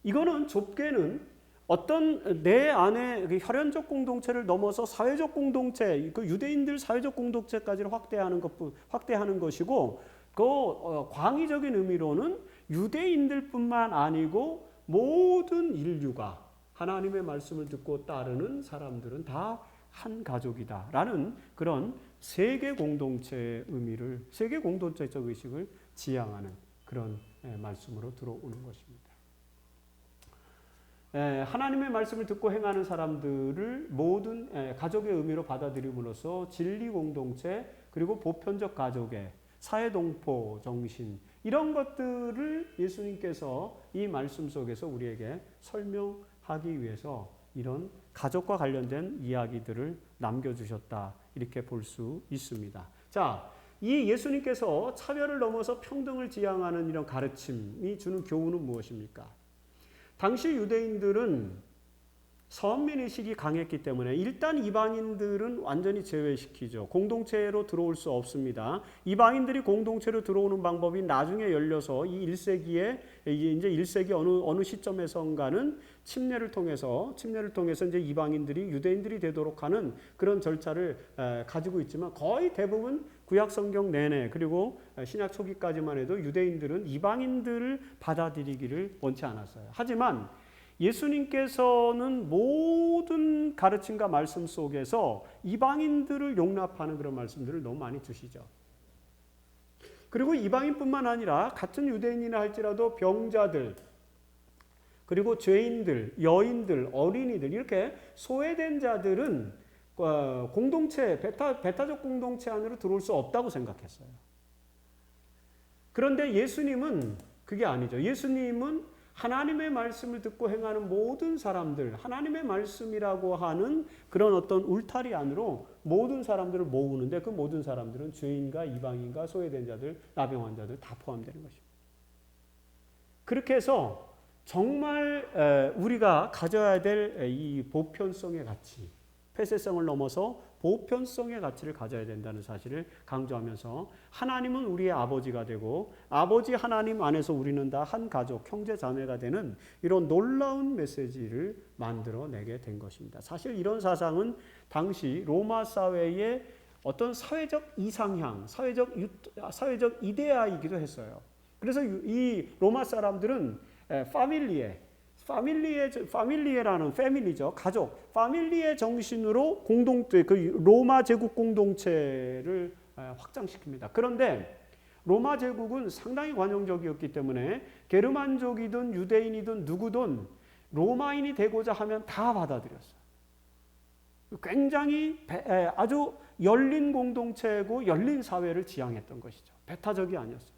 이거는 좁게는 어떤 내 안에 혈연적 공동체를 넘어서 사회적 공동체, 그 유대인들 사회적 공동체까지 확대하는 것이고, 그 광의적인 의미로는 유대인들뿐만 아니고 모든 인류가 하나님의 말씀을 듣고 따르는 사람들은 다 한 가족이다라는 그런 세계 공동체의 의미를, 세계 공동체적 의식을 지향하는 그런 말씀으로 들어오는 것입니다. 하나님의 말씀을 듣고 행하는 사람들을 모든 가족의 의미로 받아들임으로써 진리 공동체, 그리고 보편적 가족의 사회동포 정신, 이런 것들을 예수님께서 이 말씀 속에서 우리에게 설명하기 위해서 이런 가족과 관련된 이야기들을 남겨주셨다, 이렇게 볼 수 있습니다. 자, 이 예수님께서 차별을 넘어서 평등을 지향하는 이런 가르침이 주는 교훈은 무엇입니까? 당시 유대인들은 선민의식이 강했기 때문에 일단 이방인들은 완전히 제외시키죠. 공동체로 들어올 수 없습니다. 이방인들이 공동체로 들어오는 방법이 나중에 열려서 이 1세기에 이제 1세기 어느 시점에선가는 침례를 통해서 이제 이방인들이 유대인들이 되도록 하는 그런 절차를 가지고 있지만 거의 대부분 구약 성경 내내 그리고 신약 초기까지만 해도 유대인들은 이방인들을 받아들이기를 원치 않았어요. 하지만 예수님께서는 모든 가르침과 말씀 속에서 이방인들을 용납하는 그런 말씀들을 너무 많이 주시죠. 그리고 이방인뿐만 아니라 같은 유대인이나 할지라도 병자들, 그리고 죄인들, 여인들, 어린이들 이렇게 소외된 자들은 공동체, 배타적 공동체 안으로 들어올 수 없다고 생각했어요. 그런데 예수님은 그게 아니죠. 예수님은 하나님의 말씀을 듣고 행하는 모든 사람들, 하나님의 말씀이라고 하는 그런 어떤 울타리 안으로 모든 사람들을 모으는데 그 모든 사람들은 죄인과 이방인과 소외된 자들, 나병 환자들 다 포함되는 것입니다. 그렇게 해서 정말 우리가 가져야 될 이 보편성의 가치, 폐쇄성을 넘어서 보편성의 가치를 가져야 된다는 사실을 강조하면서 하나님은 우리의 아버지가 되고 아버지 하나님 안에서 우리는 다 한 가족, 형제 자매가 되는 이런 놀라운 메시지를 만들어내게 된 것입니다. 사실 이런 사상은 당시 로마 사회의 어떤 사회적 이상향, 사회적 이데아이기도 했어요. 그래서 이 로마 사람들은 파밀리에라는 패밀리죠. 가족. 파밀리의 정신으로 그 로마 제국 공동체를 확장시킵니다. 그런데 로마 제국은 상당히 관용적이었기 때문에 게르만족이든 유대인이든 누구든 로마인이 되고자 하면 다 받아들였어요. 굉장히 아주 열린 공동체고 열린 사회를 지향했던 것이죠. 배타적이 아니었어요.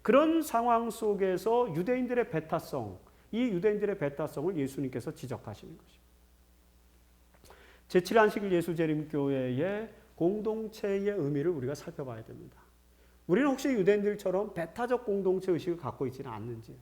그런 상황 속에서 유대인들의 배타성, 이 유대인들의 배타성을 예수님께서 지적하시는 것입니다. 제7안식일 예수재림교회의 공동체의 의미를 우리가 살펴봐야 됩니다. 우리는 혹시 유대인들처럼 배타적 공동체 의식을 갖고 있지는 않는지요.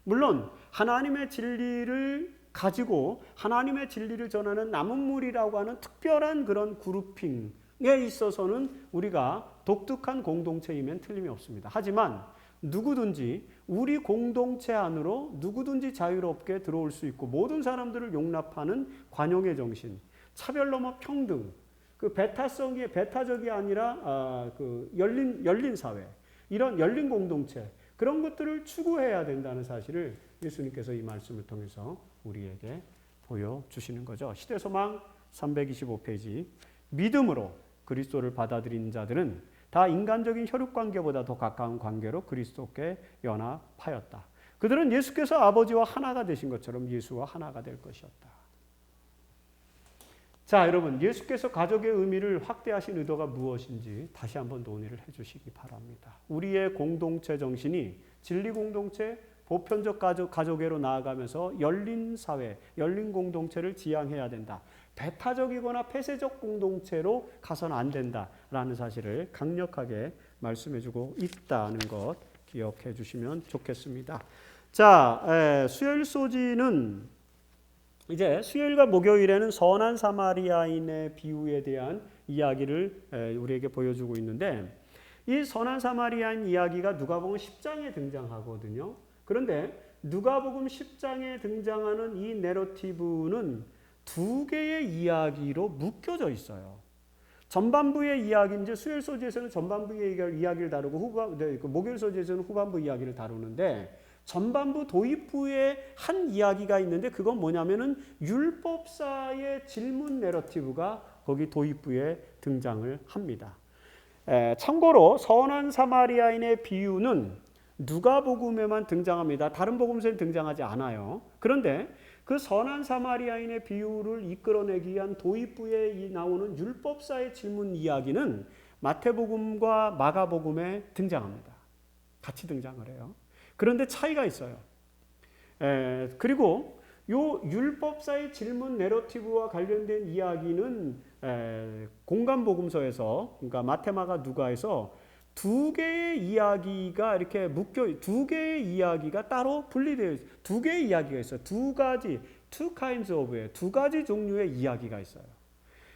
물론 하나님의 진리를 가지고 하나님의 진리를 전하는 남은 무리라고 하는 특별한 그런 그룹핑에 있어서는 우리가 독특한 공동체이면 틀림이 없습니다. 하지만 누구든지 우리 공동체 안으로 누구든지 자유롭게 들어올 수 있고 모든 사람들을 용납하는 관용의 정신, 차별 넘어 평등, 그 배타성이 배타적이 아니라 그 열린 사회, 이런 열린 공동체 그런 것들을 추구해야 된다는 사실을 예수님께서 이 말씀을 통해서 우리에게 보여주시는 거죠. 시대소망 325페이지. 믿음으로 그리스도를 받아들인 자들은 다 인간적인 혈육관계보다 더 가까운 관계로 그리스도께 연합하였다. 그들은 예수께서 아버지와 하나가 되신 것처럼 예수와 하나가 될 것이었다. 자, 여러분, 예수께서 가족의 의미를 확대하신 의도가 무엇인지 다시 한번 논의를 해주시기 바랍니다. 우리의 공동체 정신이 진리 공동체, 보편적 가족애로 나아가면서 열린 사회, 열린 공동체를 지향해야 된다. 배타적이거나 폐쇄적 공동체로 가서는 안 된다라는 사실을 강력하게 말씀해주고 있다는 것 기억해 주시면 좋겠습니다. 자, 수요일 소지는 이제 수요일과 목요일에는 선한 사마리아인의 비유에 대한 이야기를 우리에게 보여주고 있는데 이 선한 사마리아인 이야기가 누가복음 10장에 등장하거든요. 그런데 누가복음 10장에 등장하는 이 내러티브는 두 개의 이야기로 묶여져 있어요. 전반부의 이야기, 이제 수요일 소지에서는 전반부의 이야기를 다루고 목요일 소지에서는 후반부 이야기를 다루는데 전반부 도입부에 한 이야기가 있는데 그건 뭐냐면은 율법사의 질문 내러티브가 거기 도입부에 등장을 합니다. 참고로 선한 사마리아인의 비유는 누가복음에만 등장합니다. 다른 복음서에는 등장하지 않아요. 그런데 그 선한 사마리아인의 비유를 이끌어내기 위한 도입부에 나오는 율법사의 질문 이야기는 마태복음과 마가복음에 등장합니다. 같이 등장을 해요. 그런데 차이가 있어요. 그리고 요 율법사의 질문 내러티브와 관련된 이야기는 공간복음서에서, 그러니까 마태, 마가, 누가에서 두 개의 이야기가 이렇게 두 개의 이야기가 따로 분리되어 있어요. 두 개의 이야기가 있어요. 두 가지, two kinds of의 두 가지 종류의 이야기가 있어요.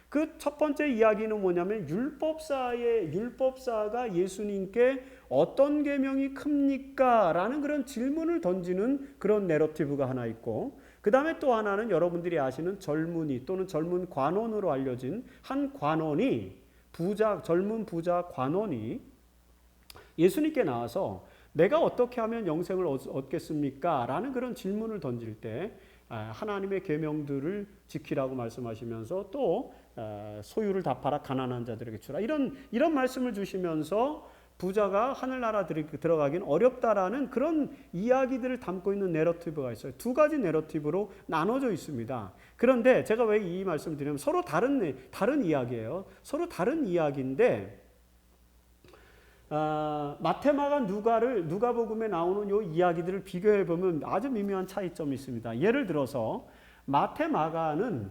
그 첫 번째 이야기는 뭐냐면 율법사가 예수님께 어떤 계명이 큽니까? 라는 그런 질문을 던지는 그런 내러티브가 하나 있고, 그 다음에 또 하나는 여러분들이 아시는 젊은이 또는 젊은 관원으로 알려진 한 관원이 젊은 부자 관원이 예수님께 나와서 내가 어떻게 하면 영생을 얻겠습니까? 라는 그런 질문을 던질 때 하나님의 계명들을 지키라고 말씀하시면서 또 소유를 다 팔아 가난한 자들에게 주라, 이런 말씀을 주시면서 부자가 하늘나라 들어가긴 어렵다라는 그런 이야기들을 담고 있는 내러티브가 있어요. 두 가지 내러티브로 나눠져 있습니다. 그런데 제가 왜 이 말씀을 드리냐면 서로 다른 이야기예요. 서로 다른 이야기인데 마태마가 누가복음에 나오는 이 이야기들을 비교해 보면 아주 미묘한 차이점이 있습니다. 예를 들어서 마태마가는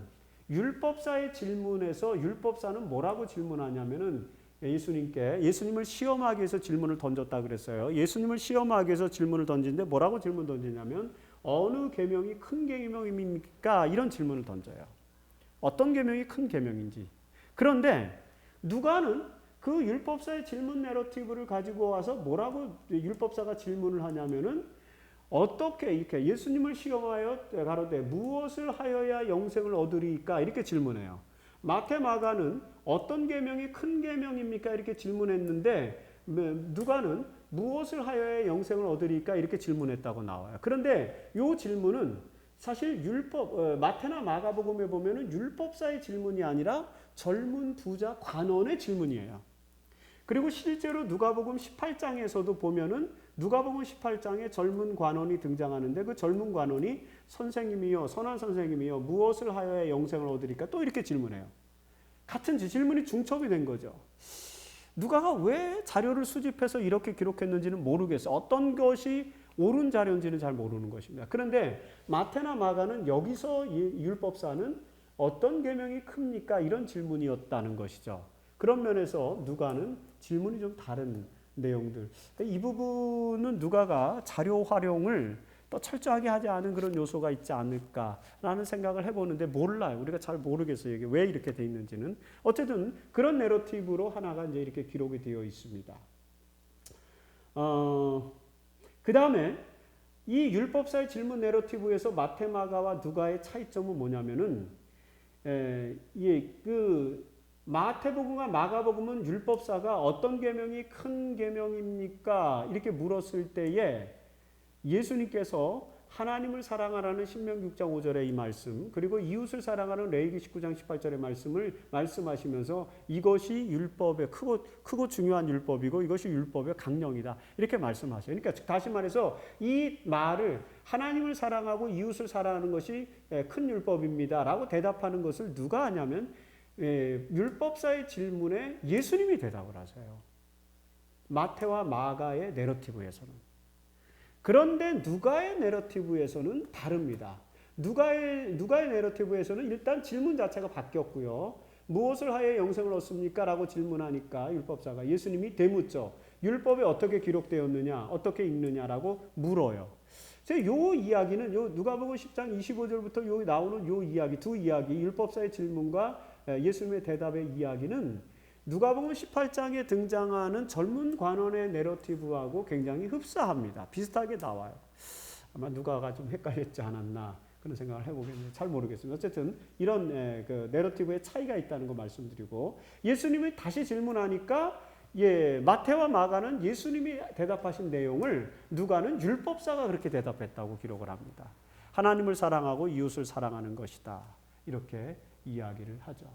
율법사의 질문에서 율법사는 뭐라고 질문하냐면은 예수님을 시험하기 위해서 질문을 던졌다 그랬어요. 예수님을 시험하기 위해서 질문을 던지는데 뭐라고 질문 던지냐면 어느 계명이 큰 계명입니까? 이런 질문을 던져요. 어떤 계명이 큰 계명인지. 그런데 누가는 그 율법사의 질문 내러티브를 가지고 와서 뭐라고 율법사가 질문을 하냐면은 어떻게 이렇게 예수님을 시험하여 가로되 무엇을 하여야 영생을 얻으리까? 이렇게 질문해요. 마태마가는 어떤 계명이 큰 계명입니까? 이렇게 질문했는데 누가는 무엇을 하여야 영생을 얻으리까? 이렇게 질문했다고 나와요. 그런데 이 질문은 사실 마태나 마가복음에 보면은 율법사의 질문이 아니라 젊은 부자 관원의 질문이에요. 그리고 실제로 누가복음 18장에서도 보면은 누가복음 18장에 젊은 관원이 등장하는데 그 젊은 관원이 선생님이요, 선한 선생님이요, 무엇을 하여야 영생을 얻으리까? 또 이렇게 질문해요. 같은 질문이 중첩이 된 거죠. 누가가 왜 자료를 수집해서 이렇게 기록했는지는 모르겠어요. 어떤 것이 옳은 자료인지는 잘 모르는 것입니다. 그런데 마태나 마가는 여기서 율법사는 어떤 계명이 큽니까? 이런 질문이었다는 것이죠. 그런 면에서 누가는 질문이 좀 다른 내용들. 이 부분은 누가가 자료 활용을 또 철저하게 하지 않은 그런 요소가 있지 않을까라는 생각을 해보는데 몰라요. 우리가 잘 모르겠어요. 이게 왜 이렇게 돼 있는지는. 어쨌든 그런 내러티브로 하나가 이제 이렇게 기록이 되어 있습니다. 그 다음에 이 율법사의 질문 내러티브에서 마테마가와 누가의 차이점은 뭐냐면은 마태복음과 마가복음은 율법사가 어떤 계명이 큰 계명입니까? 이렇게 물었을 때에 예수님께서 하나님을 사랑하라는 신명기 6장 5절의 이 말씀, 그리고 이웃을 사랑하는 레위기 19장 18절의 말씀을 말씀하시면서 이것이 율법의 크고 중요한 율법이고 이것이 율법의 강령이다, 이렇게 말씀하셔요. 그러니까 다시 말해서 이 말을 하나님을 사랑하고 이웃을 사랑하는 것이 큰 율법입니다 라고 대답하는 것을 누가 하냐면 율법사의 질문에 예수님이 대답을 하세요. 마태와 마가의 내러티브에서는. 그런데 누가의 내러티브에서는 다릅니다. 누가의 내러티브에서는 일단 질문 자체가 바뀌었고요. 무엇을 하여 영생을 얻습니까? 라고 질문하니까 율법사가 예수님이 되묻죠. 율법에 어떻게 기록되었느냐, 어떻게 읽느냐라고 물어요. 요 이야기는 누가복음 10장 25절부터 요 나오는 요 이야기, 두 이야기, 율법사의 질문과 예수님의 대답의 이야기는 누가복음 18장에 등장하는 젊은 관원의 내러티브하고 굉장히 흡사합니다. 비슷하게 나와요. 아마 누가가 좀 헷갈렸지 않았나 그런 생각을 해보겠는데 잘 모르겠습니다. 어쨌든 이런 그 내러티브의 차이가 있다는 거 말씀드리고, 예수님이 다시 질문하니까 마태와 마가는 예수님이 대답하신 내용을 누가는 율법사가 그렇게 대답했다고 기록을 합니다. 하나님을 사랑하고 이웃을 사랑하는 것이다, 이렇게 이야기를 하죠.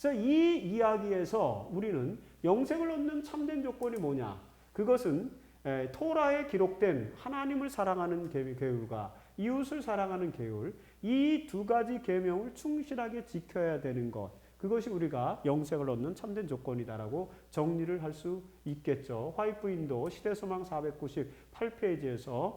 그래서 이 이야기에서 우리는 영생을 얻는 참된 조건이 뭐냐? 그것은 토라에 기록된 하나님을 사랑하는 계율과 이웃을 사랑하는 계율, 이 두 가지 계명을 충실하게 지켜야 되는 것, 그것이 우리가 영생을 얻는 참된 조건이다라고 정리를 할 수 있겠죠. 화이트인도 시대소망 498페이지에서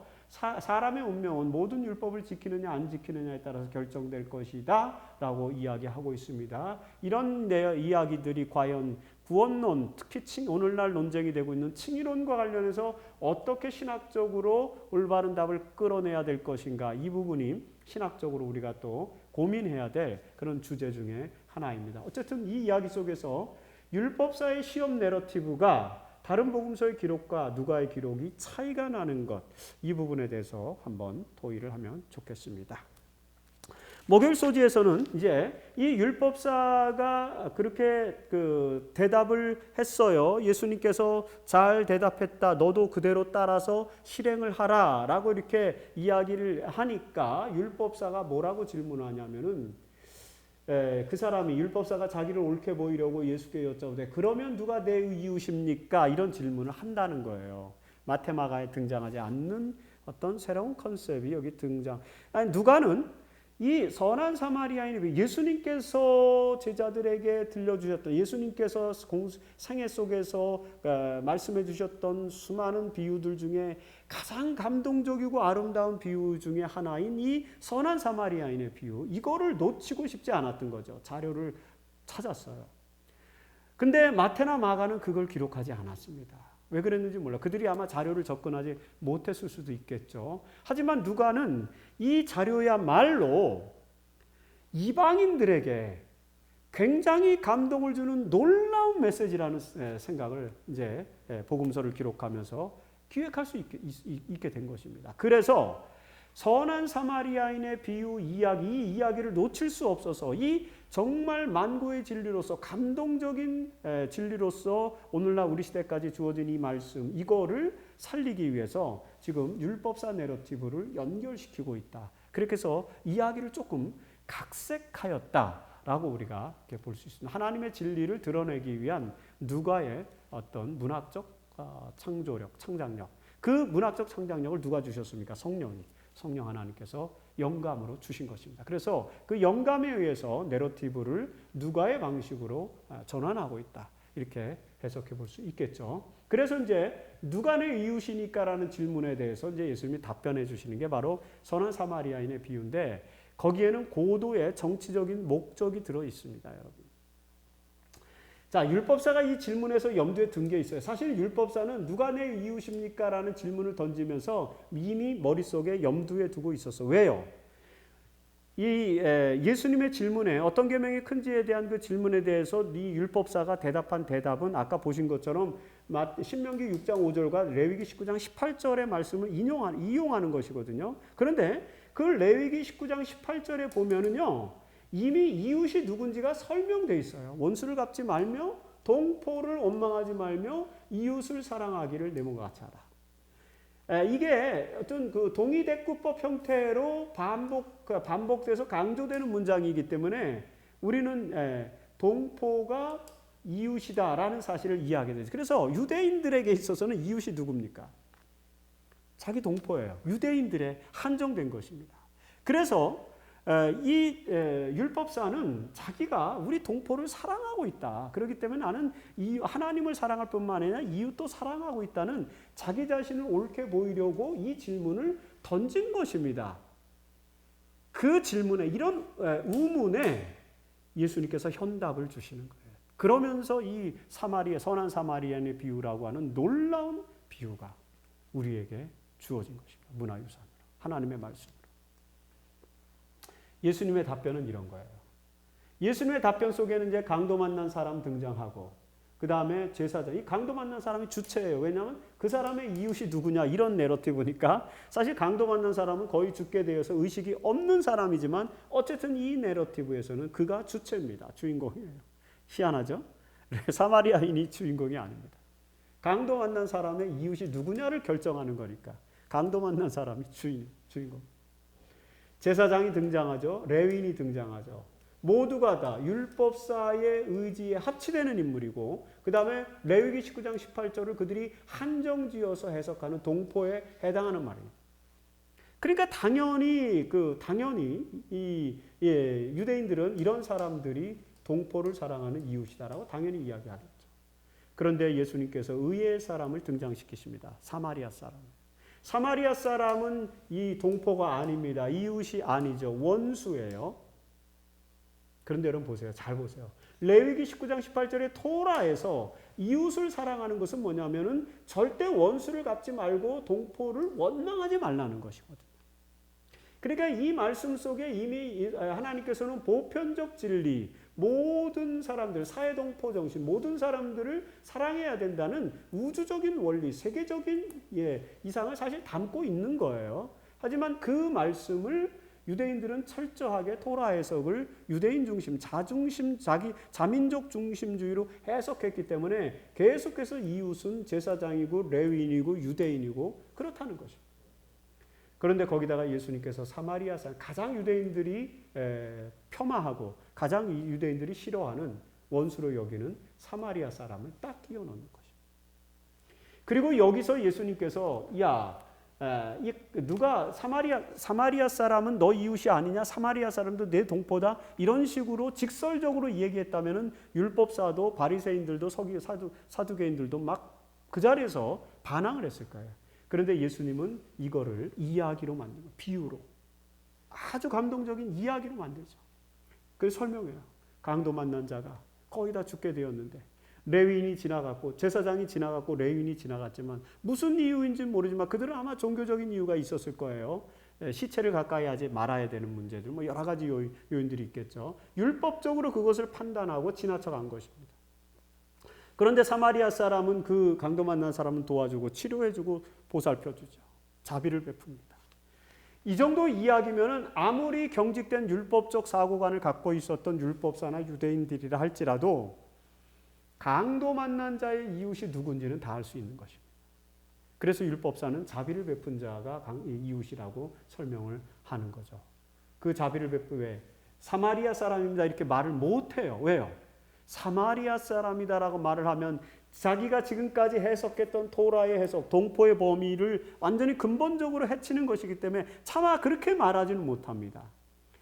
사람의 운명은 모든 율법을 지키느냐 안 지키느냐에 따라서 결정될 것이다 라고 이야기하고 있습니다. 이런 이야기들이 과연 구원론, 특히 오늘날 논쟁이 되고 있는 칭의론과 관련해서 어떻게 신학적으로 올바른 답을 끌어내야 될 것인가, 이 부분이 신학적으로 우리가 또 고민해야 될 그런 주제 중에 하나입니다. 어쨌든 이 이야기 속에서 율법사의 시험 내러티브가 다른 복음서의 기록과 누가의 기록이 차이가 나는 것, 이 부분에 대해서 한번 토의를 하면 좋겠습니다. 목요일 소지에서는 이제 이 율법사가 그렇게 대답을 했어요. 예수님께서 잘 대답했다. 너도 그대로 따라서 실행을 하라. 라고 이렇게 이야기를 하니까 율법사가 뭐라고 질문하냐면은 그 사람이 율법사가 자기를 옳게 보이려고 예수께 여쭤보되 그러면 누가 내 이웃입니까? 이런 질문을 한다는 거예요. 마테마가에 등장하지 않는 어떤 새로운 컨셉이 여기 등장. 아니, 누가는 이 선한 사마리아인이 예수님께서 제자들에게 들려주셨던, 예수님께서 생애 속에서 말씀해 주셨던 수많은 비유들 중에 가장 감동적이고 아름다운 비유 중에 하나인 이 선한 사마리아인의 비유, 이거를 놓치고 싶지 않았던 거죠. 자료를 찾았어요. 근데 마태나 마가는 그걸 기록하지 않았습니다. 왜 그랬는지 몰라. 그들이 아마 자료를 접근하지 못했을 수도 있겠죠. 하지만 누가는 이 자료야말로 이방인들에게 굉장히 감동을 주는 놀라운 메시지라는 생각을 이제 복음서를 기록하면서 기획할 수 있게 된 것입니다. 그래서 선한 사마리아인의 비유 이야기, 이 이야기를 놓칠 수 없어서 이 정말 만고의 진리로서, 감동적인 진리로서 오늘날 우리 시대까지 주어진 이 말씀, 이거를 살리기 위해서 지금 율법사 내러티브를 연결시키고 있다. 그렇게 해서 이야기를 조금 각색하였다라고 우리가 이렇게 볼 수 있습니다. 하나님의 진리를 드러내기 위한 누가의 어떤 문학적 창조력, 창작력. 그 문학적 창작력을 누가 주셨습니까? 성령 하나님께서 영감으로 주신 것입니다. 그래서 그 영감에 의해서 내러티브를 누가의 방식으로 전환하고 있다. 이렇게 해석해 볼 수 있겠죠. 그래서 이제 누가 내 이웃이니까라는 질문에 대해서 이제 예수님이 답변해 주시는 게 바로 선한 사마리아인의 비유인데, 거기에는 고도의 정치적인 목적이 들어 있습니다, 여러분. 자, 율법사가 이 질문에서 염두에 둔 게 있어요. 사실 율법사는 누가 내 이웃입니까? 라는 질문을 던지면서 이미 머릿속에 염두에 두고 있었어. 왜요? 이 예수님의 질문에 어떤 계명이 큰지에 대한 그 질문에 대해서 이 율법사가 대답한 대답은 아까 보신 것처럼 신명기 6장 5절과 레위기 19장 18절의 말씀을 이용하는 것이거든요. 그런데 그 레위기 19장 18절에 보면은요, 이미 이웃이 누군지가 설명되어 있어요. 원수를 갚지 말며 동포를 원망하지 말며 이웃을 사랑하기를 내 몸과 같이 하라. 이게 어떤 그 동의대꾸법 형태로 반복돼서 강조되는 문장이기 때문에 우리는 동포가 이웃이다라는 사실을 이해하게 되죠. 그래서 유대인들에게 있어서는 이웃이 누굽니까? 자기 동포예요. 유대인들에 한정된 것입니다. 그래서 이 율법사는 자기가 우리 동포를 사랑하고 있다. 그렇기 때문에 나는 하나님을 사랑할 뿐만 아니라 이웃도 사랑하고 있다는 자기 자신을 옳게 보이려고 이 질문을 던진 것입니다. 그 질문에, 이런 우문에 예수님께서 현답을 주시는 거예요. 그러면서 이 선한 사마리아인의 비유라고 하는 놀라운 비유가 우리에게 주어진 것입니다. 문화유산으로, 하나님의 말씀으로. 예수님의 답변은 이런 거예요. 예수님의 답변 속에는 이제 강도 만난 사람 등장하고, 그 다음에 제사장, 이 강도 만난 사람이 주체예요. 왜냐하면 그 사람의 이웃이 누구냐, 이런 내러티브니까. 사실 강도 만난 사람은 거의 죽게 되어서 의식이 없는 사람이지만 어쨌든 이 내러티브에서는 그가 주체입니다. 주인공이에요. 희한하죠? 사마리아인이 주인공이 아닙니다. 강도 만난 사람의 이웃이 누구냐를 결정하는 거니까 강도 만난 사람이 주인공. 제사장이 등장하죠. 레위인이 등장하죠. 모두가 다 율법사의 의지에 합치되는 인물이고, 그 다음에 레위기 19장 18절을 그들이 한정지어서 해석하는 동포에 해당하는 말입니다. 그러니까 당연히 이 유대인들은 이런 사람들이 동포를 사랑하는 이웃이다라고 당연히 이야기하겠죠. 그런데 예수님께서 의의 사람을 등장시키십니다. 사마리아 사람. 사마리아 사람은 이 동포가 아닙니다. 이웃이 아니죠. 원수예요. 그런데 여러분 보세요. 잘 보세요. 레위기 19장 18절에 토라에서 이웃을 사랑하는 것은 뭐냐면은 절대 원수를 갚지 말고 동포를 원망하지 말라는 것이거든요. 그러니까 이 말씀 속에 이미 하나님께서는 보편적 진리, 모든 사람들, 사회동포 정신, 모든 사람들을 사랑해야 된다는 우주적인 원리, 세계적인 이상을 사실 담고 있는 거예요. 하지만 그 말씀을 유대인들은 철저하게 토라 해석을 유대인 중심, 자중심, 자민족 중심주의로 해석했기 때문에 계속해서 이웃은 제사장이고 레위인이고 유대인이고 그렇다는 것입니다. 그런데 거기다가 예수님께서 사마리아 사람, 가장 유대인들이 폄하하고 가장 유대인들이 싫어하는 원수로 여기는 사마리아 사람을 딱 끼워 넣는 것입니다. 그리고 여기서 예수님께서 누가 사마리아 사람은 너 이웃이 아니냐? 사마리아 사람도 내 동포다. 이런 식으로 직설적으로 얘기했다면은 율법사도 바리새인들도 사두개인들도 막 그 자리에서 반항을 했을 거예요. 그런데 예수님은 이거를 이야기로 만든 거예요. 비유로. 아주 감동적인 이야기로 만들죠. 그래서 설명해요. 강도 만난 자가 거의 다 죽게 되었는데 레위인이 지나갔고 제사장이 지나갔고 레위인이 지나갔지만 무슨 이유인지는 모르지만 그들은 아마 종교적인 이유가 있었을 거예요. 시체를 가까이 하지 말아야 되는 문제들, 뭐 여러 가지 요인들이 있겠죠. 율법적으로 그것을 판단하고 지나쳐간 것입니다. 그런데 사마리아 사람은 그 강도 만난 사람은 도와주고 치료해주고 보살펴주죠. 자비를 베풉니다. 이 정도 이야기면은 아무리 경직된 율법적 사고관을 갖고 있었던 율법사나 유대인들이라 할지라도 강도 만난 자의 이웃이 누군지는 다 알 수 있는 것입니다. 그래서 율법사는 자비를 베푼 자가 이웃이라고 설명을 하는 거죠. 그 자비를 왜 사마리아 사람입니다 이렇게 말을 못해요. 왜요? 사마리아 사람이다라고 말을 하면 자기가 지금까지 해석했던 토라의 해석, 동포의 범위를 완전히 근본적으로 해치는 것이기 때문에 차마 그렇게 말하지는 못합니다.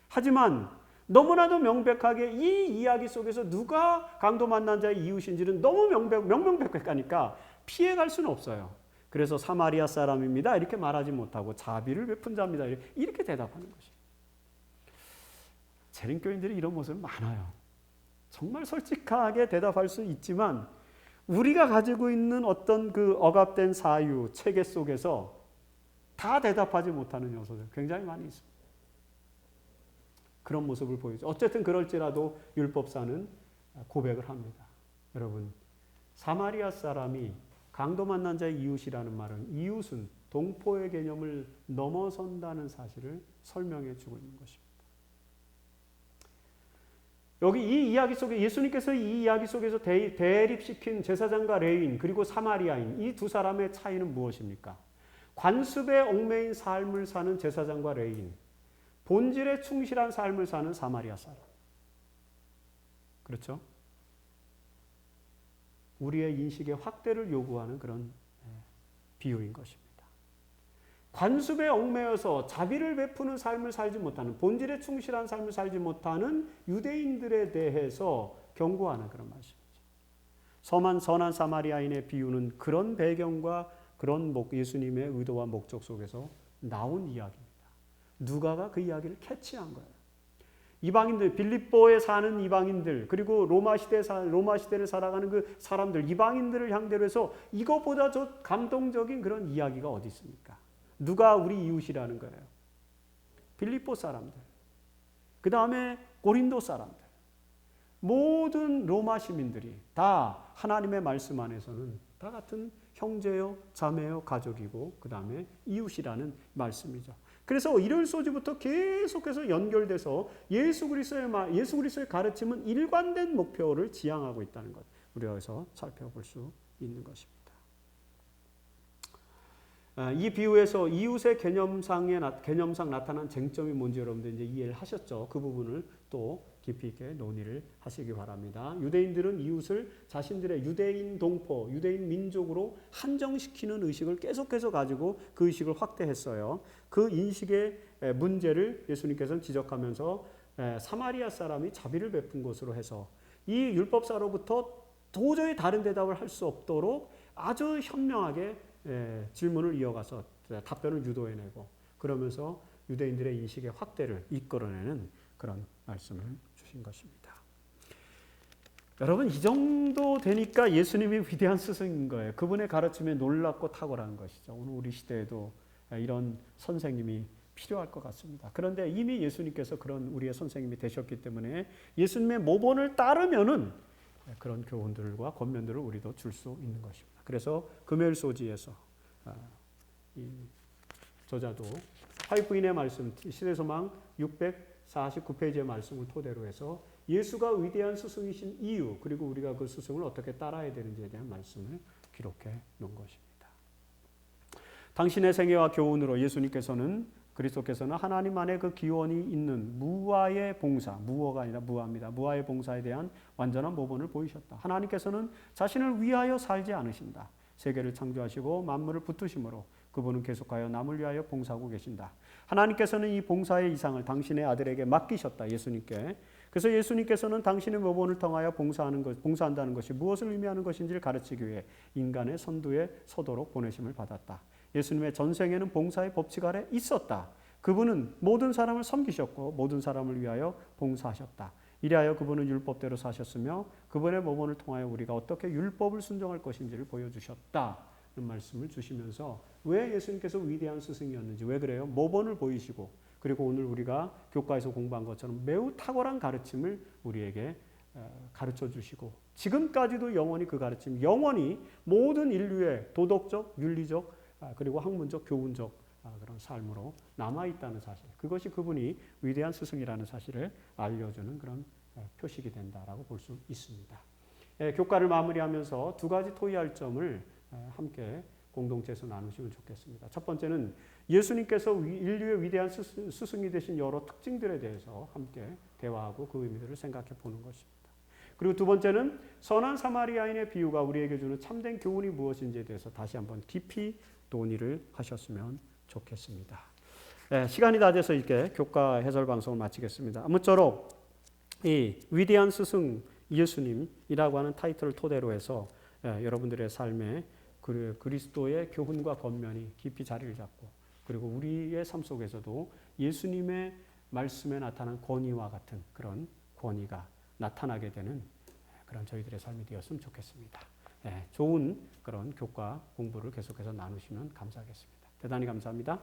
하지만 너무나도 명백하게 이 이야기 속에서 누가 강도 만난 자의 이웃인지는 너무 명명백백하니까 피해갈 수는 없어요. 그래서 사마리아 사람입니다 이렇게 말하지 못하고 자비를 베푼 자입니다 이렇게 대답하는 것이에요. 재림교인들이 이런 모습은 많아요. 정말 솔직하게 대답할 수 있지만 우리가 가지고 있는 어떤 그 억압된 사유, 체계 속에서 다 대답하지 못하는 요소들 굉장히 많이 있습니다. 그런 모습을 보이죠. 어쨌든 그럴지라도 율법사는 고백을 합니다. 여러분, 사마리아 사람이 강도 만난 자의 이웃이라는 말은 이웃은 동포의 개념을 넘어선다는 사실을 설명해 주고 있는 것입니다. 여기 이 이야기 속에 예수님께서 이 이야기 속에서 대립시킨 제사장과 레위인 그리고 사마리아인 이 두 사람의 차이는 무엇입니까? 관습에 얽매인 삶을 사는 제사장과 레위인, 본질에 충실한 삶을 사는 사마리아 사람. 그렇죠? 우리의 인식의 확대를 요구하는 그런 비유인 것입니다. 관습에 얽매여서 자비를 베푸는 삶을 살지 못하는, 본질에 충실한 삶을 살지 못하는 유대인들에 대해서 경고하는 그런 말씀이죠. 선한 사마리아인의 비유는 그런 배경과 그런 예수님의 의도와 목적 속에서 나온 이야기입니다. 누가가 그 이야기를 캐치한 거예요. 이방인들, 빌립보에 사는 이방인들, 그리고 로마 시대를 살아가는 그 사람들, 이방인들을 향대로 해서 이것보다 더 감동적인 그런 이야기가 어디 있습니까? 누가 우리 이웃이라는 거예요? 빌립보 사람들, 그 다음에 고린도 사람들, 모든 로마 시민들이 다 하나님의 말씀 안에서는 다 같은 형제요, 자매요, 가족이고 그 다음에 이웃이라는 말씀이죠. 그래서 일요일 소지부터 계속해서 연결돼서 예수 그리스도의 가르침은 일관된 목표를 지향하고 있다는 것, 우리가 여기서 살펴볼 수 있는 것입니다. 이 비유에서 이웃의 개념상 나타난 쟁점이 뭔지 여러분들 이제 이해를 하셨죠. 그 부분을 또 깊이 있게 논의를 하시기 바랍니다. 유대인들은 이웃을 자신들의 유대인 동포, 유대인 민족으로 한정시키는 의식을 계속해서 가지고 그 의식을 확대했어요. 그 인식의 문제를 예수님께서는 지적하면서 사마리아 사람이 자비를 베푼 것으로 해서 이 율법사로부터 도저히 다른 대답을 할 수 없도록 아주 현명하게 질문을 이어가서 답변을 유도해내고 그러면서 유대인들의 인식의 확대를 이끌어내는 그런 말씀을 주신 것입니다. 여러분, 이 정도 되니까 예수님이 위대한 스승인 거예요. 그분의 가르침에 놀랍고 탁월한 것이죠. 오늘 우리 시대에도 이런 선생님이 필요할 것 같습니다. 그런데 이미 예수님께서 그런 우리의 선생님이 되셨기 때문에 예수님의 모본을 따르면은 그런 교훈들과 권면들을 우리도 줄 수 있는 것입니다. 그래서 금요일 소지에서 이 저자도 화이트인의 말씀, 시대소망 649페이지의 말씀을 토대로 해서 예수가 위대한 스승이신 이유, 그리고 우리가 그 스승을 어떻게 따라야 되는지에 대한 말씀을 기록해 놓은 것입니다. 당신의 생애와 교훈으로 그리스도께서는 하나님 안에 그 기원이 있는 무아의 봉사, 무어가 아니라 무아입니다. 무아의 봉사에 대한 완전한 모본을 보이셨다. 하나님께서는 자신을 위하여 살지 않으신다. 세계를 창조하시고 만물을 붙드심으로 그분은 계속하여 남을 위하여 봉사하고 계신다. 하나님께서는 이 봉사의 이상을 당신의 아들에게 맡기셨다. 예수님께. 그래서 예수님께서는 당신의 모본을 통하여 봉사한다는 것이 무엇을 의미하는 것인지를 가르치기 위해 인간의 선두에 서도록 보내심을 받았다. 예수님의 전생에는 봉사의 법칙 아래 있었다. 그분은 모든 사람을 섬기셨고 모든 사람을 위하여 봉사하셨다. 이리하여 그분은 율법대로 사셨으며 그분의 모본을 통하여 우리가 어떻게 율법을 순종할 것인지를 보여주셨다. 는 말씀을 주시면서 왜 예수님께서 위대한 스승이었는지, 왜 그래요? 모본을 보이시고, 그리고 오늘 우리가 교과에서 공부한 것처럼 매우 탁월한 가르침을 우리에게 가르쳐 주시고, 지금까지도 영원히 그 가르침, 영원히 모든 인류의 도덕적, 윤리적, 그리고 학문적, 교훈적 그런 삶으로 남아있다는 사실, 그것이 그분이 위대한 스승이라는 사실을 알려주는 그런 표식이 된다라고 볼 수 있습니다. 교과를 마무리하면서 두 가지 토의할 점을 함께 공동체에서 나누시면 좋겠습니다. 첫 번째는 예수님께서 인류의 위대한 스승이 되신 여러 특징들에 대해서 함께 대화하고 그 의미들을 생각해 보는 것입니다. 그리고 두 번째는 선한 사마리아인의 비유가 우리에게 주는 참된 교훈이 무엇인지에 대해서 다시 한번 깊이 논의를 하셨으면 좋겠습니다. 시간이 다 돼서 이렇게 교과 해설 방송을 마치겠습니다. 아무쪼록 이 위대한 스승 예수님이라고 하는 타이틀을 토대로 해서 여러분들의 삶에 그리스도의 교훈과 권면이 깊이 자리를 잡고, 그리고 우리의 삶 속에서도 예수님의 말씀에 나타난 권위와 같은 그런 권위가 나타나게 되는 그런 저희들의 삶이 되었으면 좋겠습니다. 좋은 그런 교과 공부를 계속해서 나누시면 감사하겠습니다. 대단히 감사합니다.